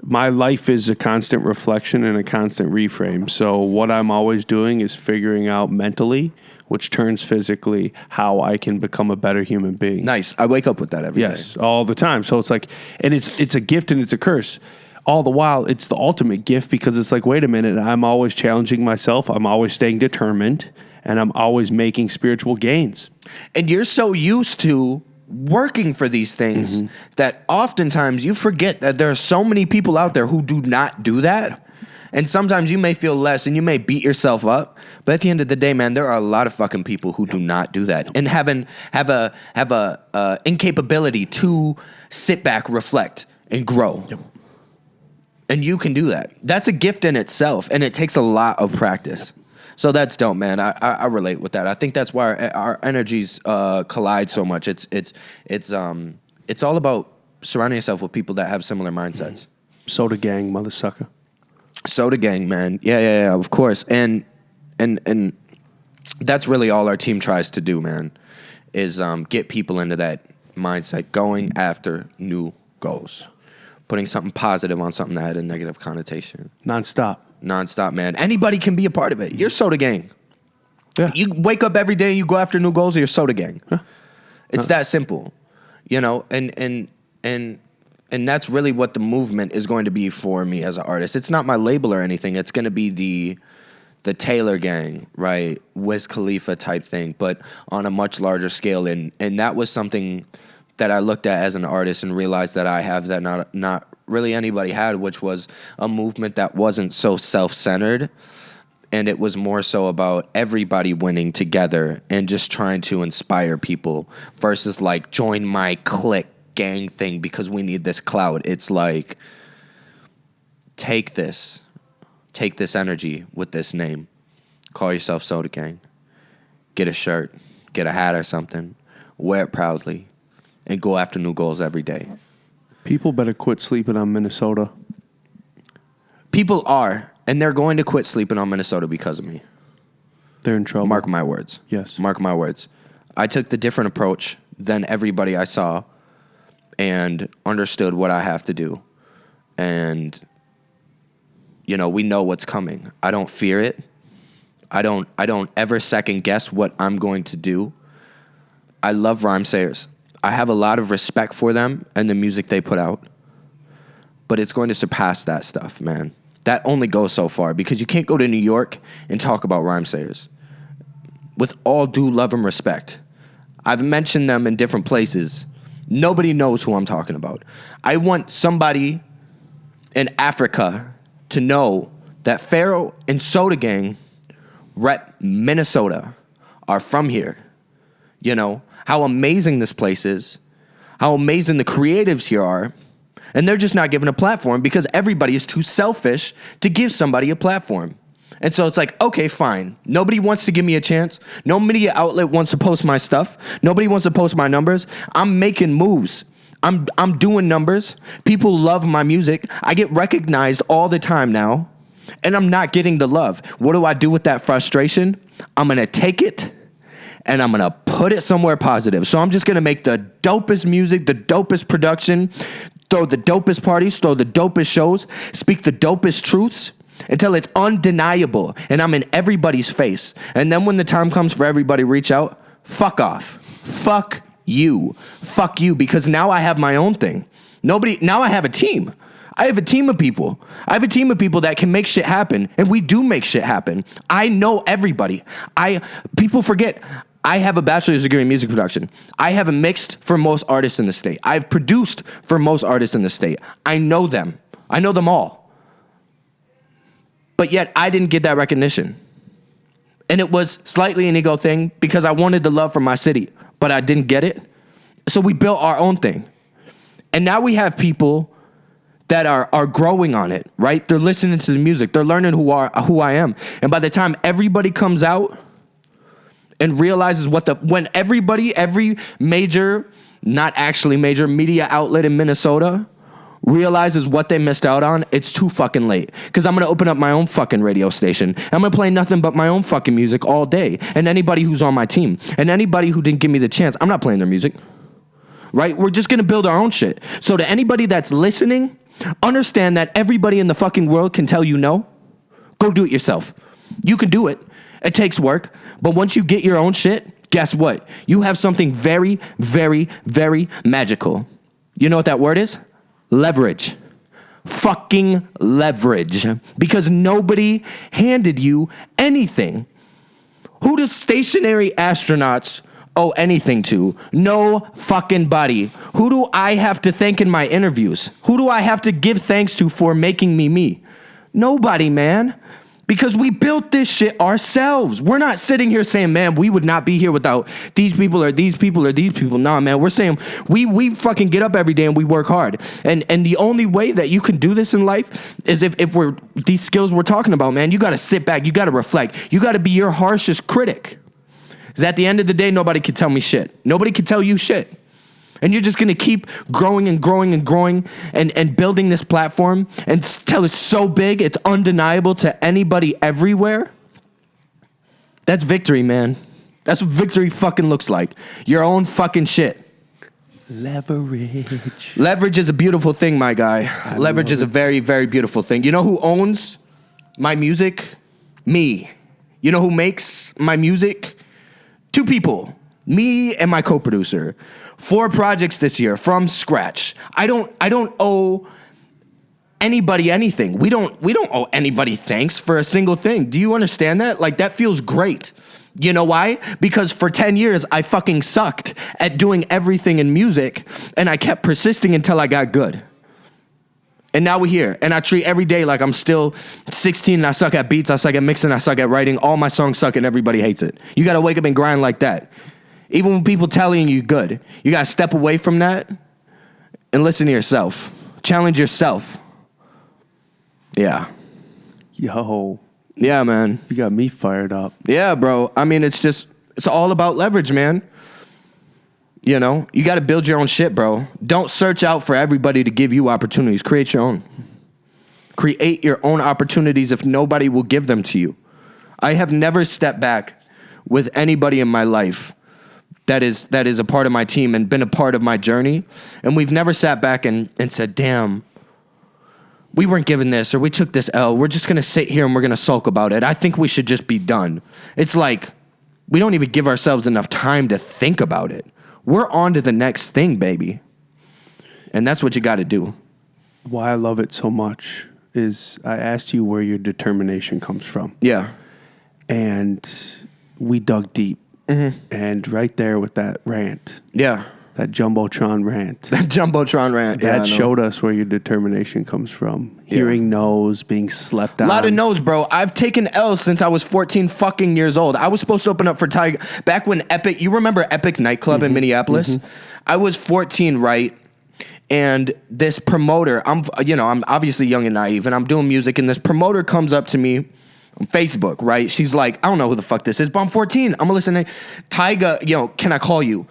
My life is a constant reflection and a constant reframe. So what I'm always doing is figuring out mentally, which turns physically, how I can become a better human being. Nice. I wake up with that every day. Yes, all the time. So it's like, and it's a gift and it's a curse. All the while, it's the ultimate gift because it's like, wait a minute, I'm always challenging myself. I'm always staying determined, and I'm always making spiritual gains. And you're so used to working for these things that oftentimes you forget that there are so many people out there who do not do that. And sometimes you may feel less and you may beat yourself up, but at the end of the day, man, there are a lot of fucking people who do not do that and have a incapability to sit back, reflect, and grow. Yep. And you can do that. That's a gift in itself, and it takes a lot of practice. So that's dope, man. I relate with that. I think that's why our energies collide so much. It's all about surrounding yourself with people that have similar mindsets. Soda gang, mother sucker. Soda gang, man. Yeah, of course. And that's really all our team tries to do, man, is get people into that mindset, going after new goals, putting something positive on something that had a negative connotation. Nonstop, man. Anybody can be a part of it. You're Soda gang. Yeah. You wake up every day and you go after new goals, you're Soda gang. Yeah. It's that simple, you know, and that's really what the movement is going to be for me as an artist. It's not my label or anything. It's going to be the Taylor gang, right? Wiz Khalifa type thing, but on a much larger scale. And that was something that I looked at as an artist and realized that I have that not really anybody had, which was a movement that wasn't so self-centered, and it was more so about everybody winning together and just trying to inspire people versus like join my clique gang thing because we need this clout. It's like, take this energy with this name, call yourself Soda Gang, get a shirt, get a hat or something, wear it proudly, and go after new goals every day. People better quit sleeping on Minnesota. People are, and they're going to quit sleeping on Minnesota because of me. They're in trouble. Mark my words. Yes. Mark my words. I took the different approach than everybody I saw and understood what I have to do. And, you know, we know what's coming. I don't fear it. I don't ever second guess what I'm going to do. I love rhymesayers. I have a lot of respect for them and the music they put out. But it's going to surpass that stuff, man. That only goes so far because you can't go to New York and talk about rhymesayers. With all due love and respect, I've mentioned them in different places. Nobody knows who I'm talking about. I want somebody in Africa to know that Pharaoh and Soda Gang rep Minnesota, are from here. You know, how amazing this place is, how amazing the creatives here are, and they're just not given a platform because everybody is too selfish to give somebody a platform. And so it's like, okay, fine. Nobody wants to give me a chance. No media outlet wants to post my stuff. Nobody wants to post my numbers. I'm making moves. I'm doing numbers. People love my music. I get recognized all the time now, and I'm not getting the love. What do I do with that frustration? I'm going to take it, and I'm going to put it somewhere positive. So I'm just going to make the dopest music, the dopest production, throw the dopest parties, throw the dopest shows, speak the dopest truths, until it's undeniable and I'm in everybody's face. And then when the time comes for everybody to reach out, fuck off. Fuck you. Fuck you, because now I have my own thing. Now I have a team. I have a team of people. I have a team of people that can make shit happen, and we do make shit happen. I know everybody. People forget I have a bachelor's degree in music production. I have mixed for most artists in the state. I've produced for most artists in the state. I know them. I know them all. But yet, I didn't get that recognition. And it was slightly an ego thing because I wanted the love from my city, but I didn't get it. So we built our own thing. And now we have people that are growing on it, right? They're listening to the music. They're learning who I am. And by the time everybody comes out and realizes when every major, not actually major media outlet in Minnesota realizes what they missed out on, it's too fucking late. Because I'm going to open up my own fucking radio station. I'm going to play nothing but my own fucking music all day. And anybody who's on my team and anybody who didn't give me the chance, I'm not playing their music. Right? We're just going to build our own shit. So to anybody that's listening, understand that everybody in the fucking world can tell you no. Go do it yourself. You can do it. It takes work. But once you get your own shit, guess what? You have something very, very, very magical. You know what that word is? Leverage. Fucking leverage. Because nobody handed you anything. Who does stationary astronauts owe anything to? No fucking body. Who do I have to thank in my interviews? Who do I have to give thanks to for making me me? Nobody, man. Because we built this shit ourselves. We're not sitting here saying, man, we would not be here without these people or these people or these people. Nah, man, we're saying we fucking get up every day and we work hard. And the only way that you can do this in life is if we're these skills we're talking about, man, you got to sit back. You got to reflect. You got to be your harshest critic. Because at the end of the day, nobody can tell me shit. Nobody can tell you shit. And you're just going to keep growing and growing and growing and building this platform until it's so big, it's undeniable to anybody everywhere. That's victory, man. That's what victory fucking looks like. Your own fucking shit. Leverage. Leverage is a beautiful thing, my guy. Leverage is a very, very beautiful thing. You know who owns my music? Me. You know who makes my music? Two people. Me and my co-producer. 4 projects this year from scratch. I don't owe anybody anything. We don't owe anybody thanks for a single thing. Do you understand that? Like, that feels great. You know why? Because for 10 years, I fucking sucked at doing everything in music, and I kept persisting until I got good. And now we're here, and I treat every day like I'm still 16, and I suck at beats, I suck at mixing, I suck at writing. All my songs suck, and everybody hates it. You got to wake up and grind like that. Even when people telling you good, you got to step away from that and listen to yourself. Challenge yourself. Yeah. Yo. Yeah, man. You got me fired up. Yeah, bro. I mean, it's all about leverage, man. You know, you got to build your own shit, bro. Don't search out for everybody to give you opportunities. Create your own. Create your own opportunities if nobody will give them to you. I have never stepped back with anybody in my life that is a part of my team and been a part of my journey. And we've never sat back and said, damn, we weren't given this or we took this L. We're just going to sit here and we're going to sulk about it. I think we should just be done. It's like we don't even give ourselves enough time to think about it. We're on to the next thing, baby. And that's what you got to do. Why I love it so much is I asked you where your determination comes from. Yeah. And we dug deep. Mm-hmm. And right there with that rant. Yeah. That Jumbotron rant. That Jumbotron rant. That showed us where your determination comes from. Hearing no's, being slept on. A lot of no's, bro. I've taken L's since I was 14 fucking years old. I was supposed to open up for Tiger. Back when Epic, you remember Epic nightclub in Minneapolis? Mm-hmm. I was 14, right? And this promoter, I'm obviously young and naive, and I'm doing music, and this promoter comes up to me on Facebook, right? She's like, I don't know who the fuck this is, but I'm 14. I'm gonna listen to Tyga, can I call you?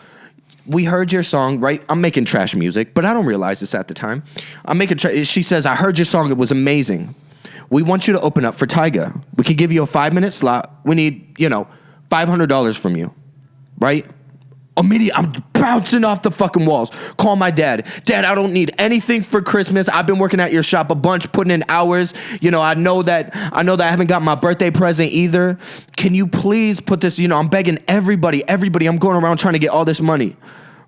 We heard your song, right? I'm making trash music, but I don't realize this at the time. She says, I heard your song. It was amazing. We want you to open up for Tyga. We could give you a 5-minute slot. We need, $500 from you, right? Immediately, I'm bouncing off the fucking walls. Call my dad. Dad, I don't need anything for Christmas. I've been working at your shop a bunch, putting in hours. I know that I haven't got my birthday present either. Can you please put this, I'm begging everybody. I'm going around trying to get all this money,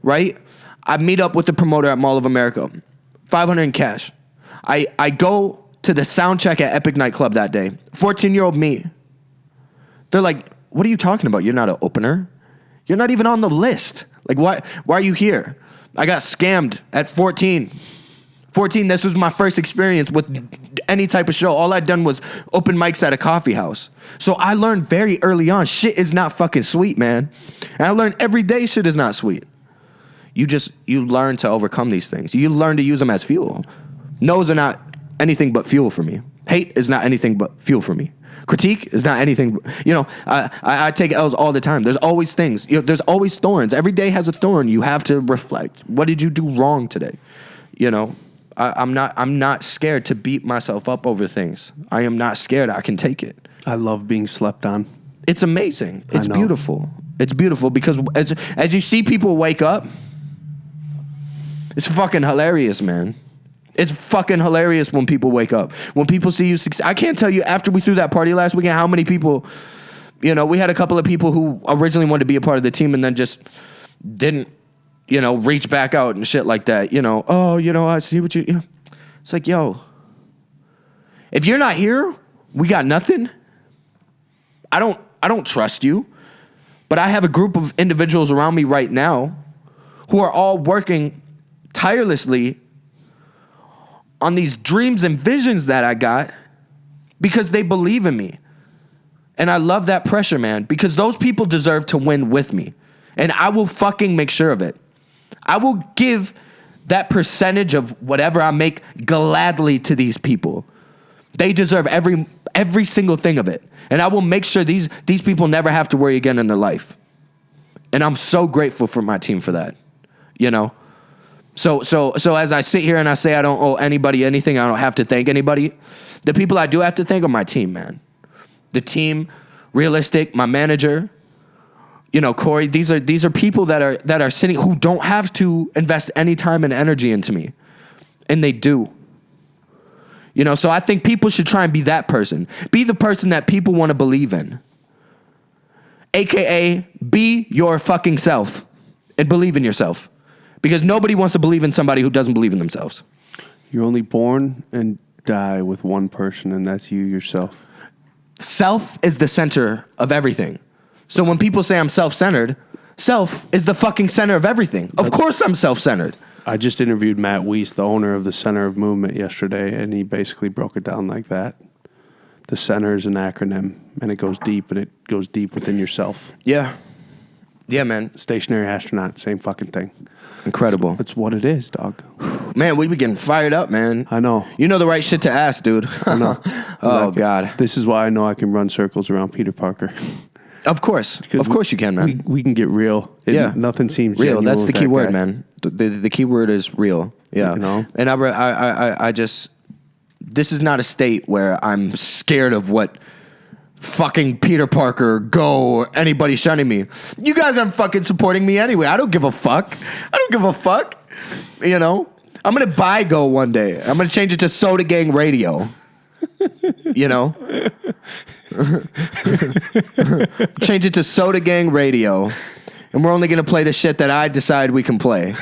right? I meet up with the promoter at Mall of America. $500 in cash. I go to the sound check at Epic Nightclub that day. 14-year-old me. They're like, what are you talking about? You're not an opener. You're not even on the list. Like, why are you here? I got scammed at 14. 14, this was my first experience with any type of show. All I'd done was open mics at a coffee house. So I learned very early on, shit is not fucking sweet, man. And I learned every day shit is not sweet. You learn to overcome these things. You learn to use them as fuel. No's are not anything but fuel for me. Hate is not anything but fuel for me. Critique is not anything. I take L's all the time. There's always things. There's always thorns. Every day has a thorn. You have to reflect. What did you do wrong today? I'm not scared to beat myself up over things. I am not scared. I can take it. I love being slept on. It's amazing. It's beautiful. It's beautiful because as you see people wake up, it's fucking hilarious, man. It's fucking hilarious when people wake up. When people see you succeed. I can't tell you after we threw that party last weekend how many people, we had a couple of people who originally wanted to be a part of the team and then just didn't, reach back out and shit like that. I see what you. It's like, yo, if you're not here, we got nothing. I don't trust you, but I have a group of individuals around me right now who are all working tirelessly on these dreams and visions that I got because they believe in me. And I love that pressure, man, because those people deserve to win with me. And I will fucking make sure of it. I will give that percentage of whatever I make gladly to these people. They deserve every single thing of it. And I will make sure these people never have to worry again in their life. And I'm so grateful for my team for that. So as I sit here and I say I don't owe anybody anything, I don't have to thank anybody. The people I do have to thank are my team, man. The team, Realistic, my manager, Corey. These are people that are sitting who don't have to invest any time and energy into me, and they do. So I think people should try and be that person. Be the person that people want to believe in. AKA, be your fucking self and believe in yourself. Because nobody wants to believe in somebody who doesn't believe in themselves. You're only born and die with one person, and that's you yourself. Self is the center of everything. So when people say I'm self-centered, self is the fucking center of everything. Of course I'm self-centered. I just interviewed Matt Weiss, the owner of the Center of Movement, yesterday, and he basically broke it down like that. The center is an acronym, and it goes deep within yourself. Yeah. Yeah, man. Stationary astronaut, same fucking thing. Incredible. That's what it is, dog. Man, we be getting fired up, man. I know. You know the right shit to ask, dude. I know. Oh, God. This is why I know I can run circles around Peter Parker. Of course. Of course you can, man. We can get real. Nothing seems real. genuine. That's the with key that word, guy. man. The key word is real. Yeah. And I just, this is not a state where I'm scared of what fucking Peter Parker, Go, or anybody shunning me. You guys aren't fucking supporting me anyway. I don't give a fuck. I'm going to buy Go one day. I'm going to change it to Soda Gang Radio. Change it to Soda Gang Radio. And we're only going to play the shit that I decide we can play.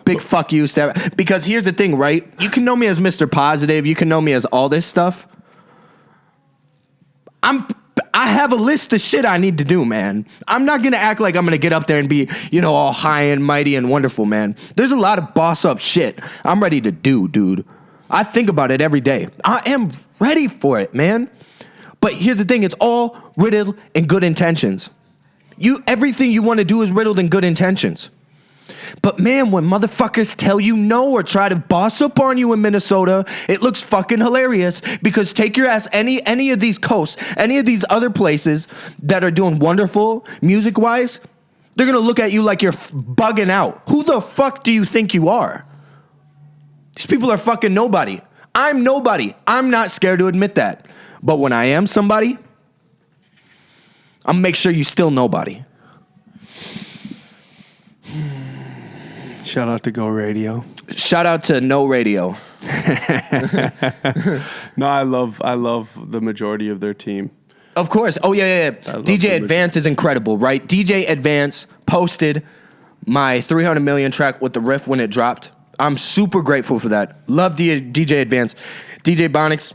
Big fuck you. Because here's the thing, right? You can know me as Mr. Positive. You can know me as all this stuff. I have a list of shit I need to do, man. I'm not going to act like I'm going to get up there and be, all high and mighty and wonderful, man. There's a lot of boss up shit I'm ready to do, dude. I think about it every day. I am ready for it, man. But here's the thing. It's all riddled in good intentions. Everything you want to do is riddled in good intentions. But man, when motherfuckers tell you no or try to boss up on you in Minnesota, it looks fucking hilarious because take your ass any of these coasts, any of these other places that are doing wonderful music-wise, they're going to look at you like you're bugging out. Who the fuck do you think you are? These people are fucking nobody. I'm nobody. I'm not scared to admit that. But when I am somebody, I'm make sure you still nobody. Shout out to Go Radio. Shout out to No Radio. No, I love the majority of their team. Of course. Oh, yeah. DJ Advance is incredible, right? DJ Advance posted my 300 million track with the riff when it dropped. I'm super grateful for that. Love DJ Advance. DJ Bonix,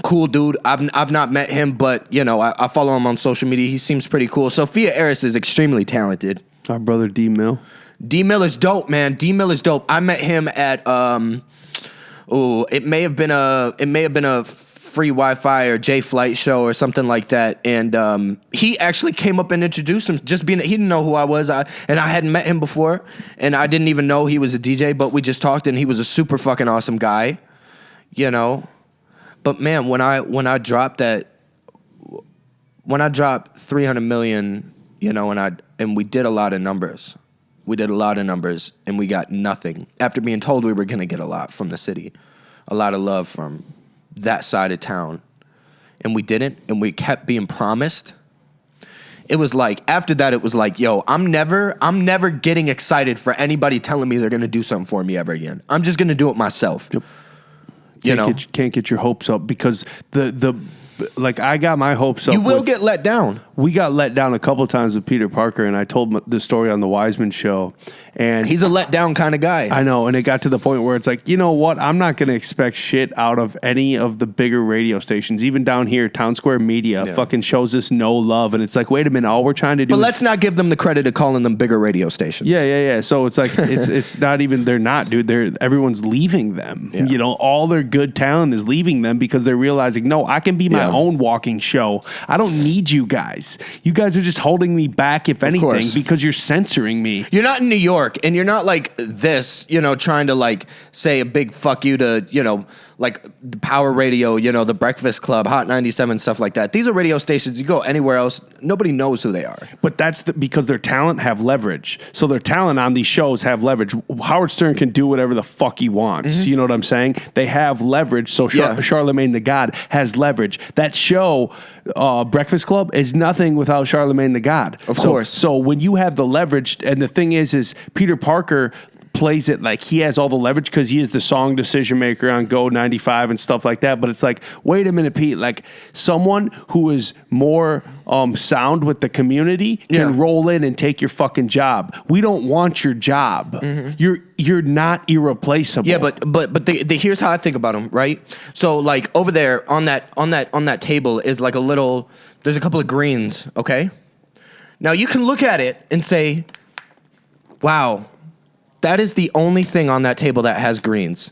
cool dude. I've not met him, but, I follow him on social media. He seems pretty cool. Sophia Eris is extremely talented. Our brother D Mill. D Miller's dope, man. D Miller's dope. I met him at it may have been a free Wi-Fi or J Flight show or something like that, and he actually came up and introduced him. He didn't know who I was, and I hadn't met him before, and I didn't even know he was a DJ. But we just talked, and he was a super fucking awesome guy, you know. But man, when I dropped 300 million, you know, and we did a lot of numbers. We did a lot of numbers, and we got nothing. After being told we were going to get a lot from the city, a lot of love from that side of town, and we didn't, and we kept being promised. It was like, after that, it was like, yo, I'm never getting excited for anybody telling me they're going to do something for me ever again. I'm just going to do it myself. Yep. Can't get your hopes up, because the like, I got my hopes up. You will get let down. We got let down a couple of times with Peter Parker, and I told the story on the Wiseman show. And he's a letdown kind of guy. I know, and it got to the point where it's like, you know what? I'm not going to expect shit out of any of the bigger radio stations. Even down here, Town Square Media fucking shows us no love, and it's like, wait a minute, all we're trying to do. But let's not give them the credit of calling them bigger radio stations. Yeah. So it's like it's not even. They're not, dude. Everyone's leaving them. Yeah. You know, all their good talent is leaving them because they're realizing, no, I can be my own walking show. I don't need you guys. You guys are just holding me back, if anything, because you're censoring me. You're not in New York, and you're not like this, you know, trying to like say a big fuck you to, you know, like the Power Radio, you know, the Breakfast Club, Hot 97, stuff like that. These are radio stations. You go anywhere else, nobody knows who they are. But that's because their talent have leverage. So their talent on these shows have leverage. Howard Stern can do whatever the fuck he wants. Mm-hmm. You know what I'm saying? They have leverage. So Charlemagne the God has leverage. That show, Breakfast Club, is nothing without Charlemagne the God. Of course. So when you have the leverage, and the thing is Peter Parker plays it like he has all the leverage because he is the song decision maker on Go 95 and stuff like that. But it's like, wait a minute, Pete, like someone who is more sound with the community can roll in and take your fucking job. We don't want your job. Mm-hmm. You're not irreplaceable. Yeah, but here's how I think about them, right? So like over there on that table is like there's a couple of greens, okay? Now you can look at it and say, wow, that is the only thing on that table that has greens.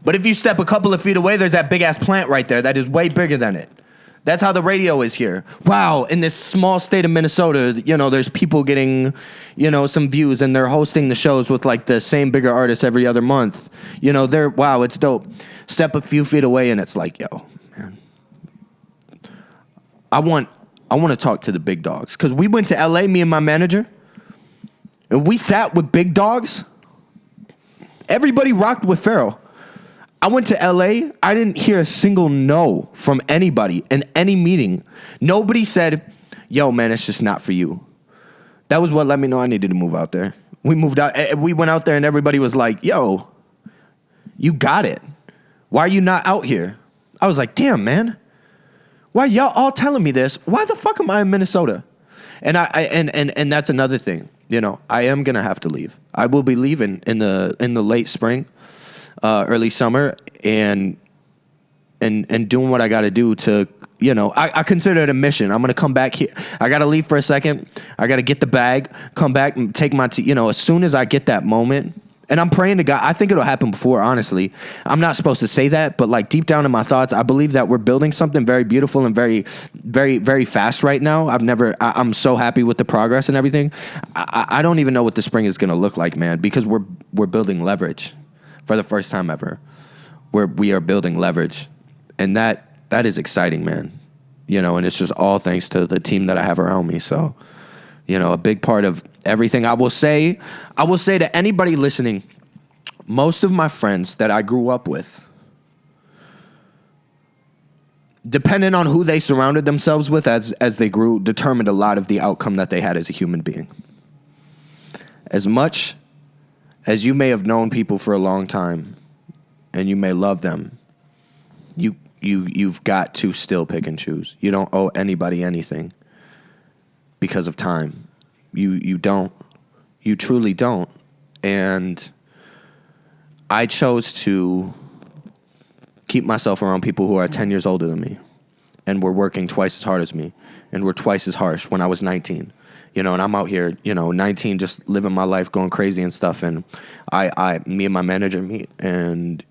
But if you step a couple of feet away, there's that big-ass plant right there that is way bigger than it. That's how the radio is here. Wow, in this small state of Minnesota, you know, there's people getting, you know, some views, and they're hosting the shows with, like, the same bigger artists every other month. You know, wow, it's dope. Step a few feet away, and it's like, yo, man, I want to talk to the big dogs. Because we went to L.A., me and my manager, and we sat with big dogs. Everybody rocked with Pharaoh. I went to LA. I didn't hear a single no from anybody in any meeting. Nobody said, yo, man, it's just not for you. That was what let me know I needed to move out there. We moved out. We went out there and everybody was like, yo, you got it. Why are you not out here? I was like, damn, man. Why are y'all all telling me this? Why the fuck am I in Minnesota? And and that's another thing. You know, I am gonna have to leave. I will be leaving in the late spring, early summer, and doing what I got to do to, you know, I consider it a mission. I'm gonna come back here. I gotta leave for a second. I gotta get the bag, come back and take my, you know, as soon as I get that moment. And I'm praying to God. I think it'll happen before, honestly. I'm not supposed to say that, but like deep down in my thoughts, I believe that we're building something very beautiful and very, very, very fast right now. I'm so happy with the progress and everything. I don't even know what the spring is going to look like, man, because we're building leverage for the first time ever. We are building leverage. And that is exciting, man. You know, and it's just all thanks to the team that I have around me. So, you know, a big part of everything I will say to anybody listening, most of my friends that I grew up with, depending on who they surrounded themselves with as they grew, determined a lot of the outcome that they had as a human being. As much as you may have known people for a long time and you may love them, you've got to still pick and choose. You don't owe anybody anything because of time. You don't. You truly don't. And I chose to keep myself around people who are 10 years older than me and were working twice as hard as me and were twice as harsh when I was 19 You know, and I'm out here, 19, just living my life, going crazy and stuff. And me and my manager meet and,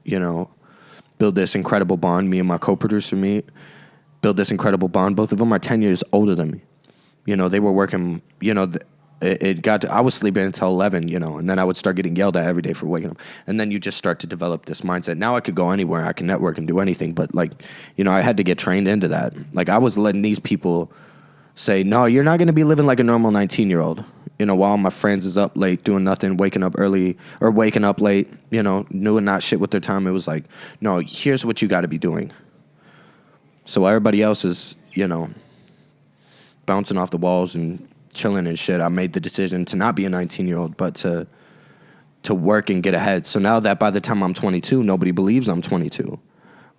build this incredible bond. Me and my co-producer meet, build this incredible bond. Both of them are 10 years older than me. They were working, I was sleeping until 11, and then I would start getting yelled at every day for waking up. And then you just start to develop this mindset. Now I could go anywhere. I can network and do anything. But, I had to get trained into that. I was letting these people say, no, you're not going to be living like a normal 19-year-old. While my friends is up late doing nothing, waking up early or waking up late, doing not shit with their time. It was like, no, here's what you got to be doing. So everybody else is, bouncing off the walls and chilling and shit. I made the decision to not be a 19-year-old, but to work and get ahead. So now that by the time I'm 22, nobody believes I'm 22.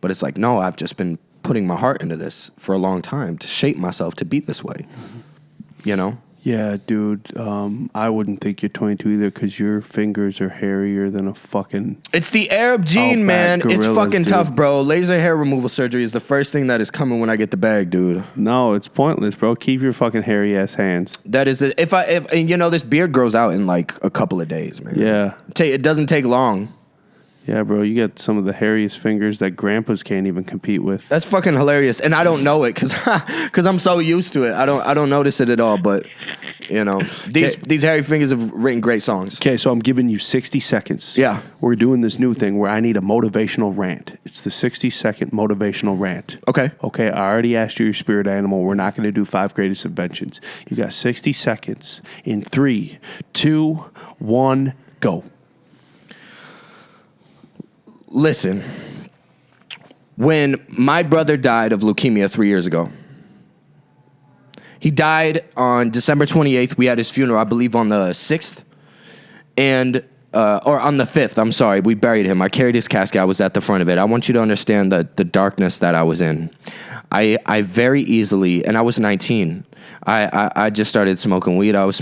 But it's like, no, I've just been putting my heart into this for a long time to shape myself to be this way. Yeah, dude. I wouldn't think you're 22 either because your fingers are hairier than a fucking... It's the Arab gene, man. It's fucking tough, bro. Laser hair removal surgery is the first thing that is coming when I get the bag, dude. No, it's pointless, bro. Keep your fucking hairy ass hands. That is the... If this beard grows out in like a couple of days, man. Yeah. It doesn't take long. Yeah, bro, you got some of the hairiest fingers that grandpas can't even compete with. That's fucking hilarious, and I don't know it because I'm so used to it. I don't notice it at all. But these hairy fingers have written great songs. Okay, so I'm giving you 60 seconds. Yeah, we're doing this new thing where I need a motivational rant. It's the 60-second motivational rant. Okay. I already asked you your spirit animal. We're not going to do 5 greatest inventions. You got 60 seconds. In 3, 2, 1, go. Listen, when my brother died of leukemia 3 years ago, he died on December 28th. We had his funeral, I believe, on the 6th, or on the 5th. I'm sorry. We buried him. I carried his casket. I was at the front of it. I want you to understand the darkness that I was in. I very easily, and I was 19. I just started smoking weed. I was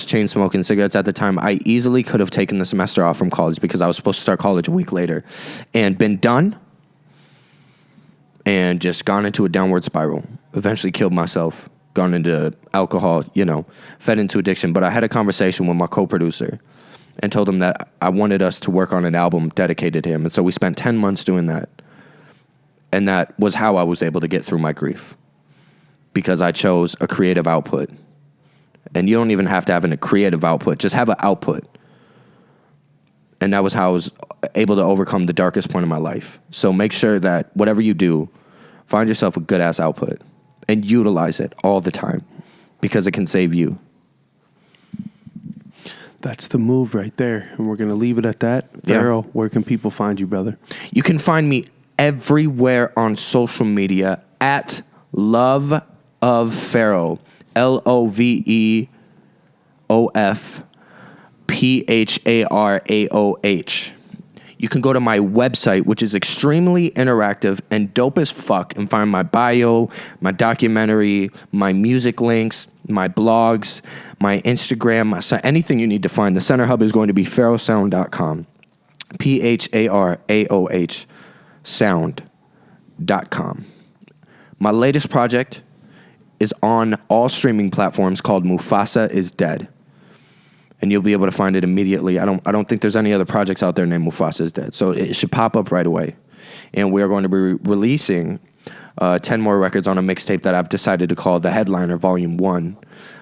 chain smoking cigarettes at the time. I easily could have taken the semester off from college because I was supposed to start college a week later and been done and just gone into a downward spiral. Eventually killed myself, gone into alcohol, fed into addiction. But I had a conversation with my co-producer and told him that I wanted us to work on an album dedicated to him. And so we spent 10 months doing that. And that was how I was able to get through my grief. Because I chose a creative output. And you don't even have to have a creative output. Just have an output. And that was how I was able to overcome the darkest point of my life. So make sure that whatever you do, find yourself a good-ass output. And utilize it all the time. Because it can save you. That's the move right there. And we're going to leave it at that. Pharaoh, where can people find you, brother? You can find me everywhere on social media at Love of Pharaoh, LOVEOFPHARAOH. You can go to my website, which is extremely interactive and dope as fuck, and find my bio, my documentary, my music links, my blogs, my Instagram, anything you need to find. The center hub is going to be pharaohsound.com. PHARAOH sound.com. My latest project is on all streaming platforms called Mufasa is Dead. And you'll be able to find it immediately. I don't think there's any other projects out there named Mufasa is Dead. So it should pop up right away. And we are going to be releasing 10 more records on a mixtape that I've decided to call The Headliner Volume 1,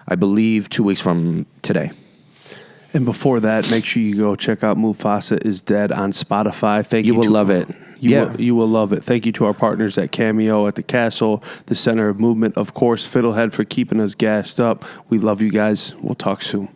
I believe 2 weeks from today. And before that, make sure you go check out Mufasa is Dead on Spotify. Thank you. You will love it. You will love it. Thank you to our partners at Cameo, at the Castle, the Center of Movement, of course, Fiddlehead for keeping us gassed up. We love you guys. We'll talk soon.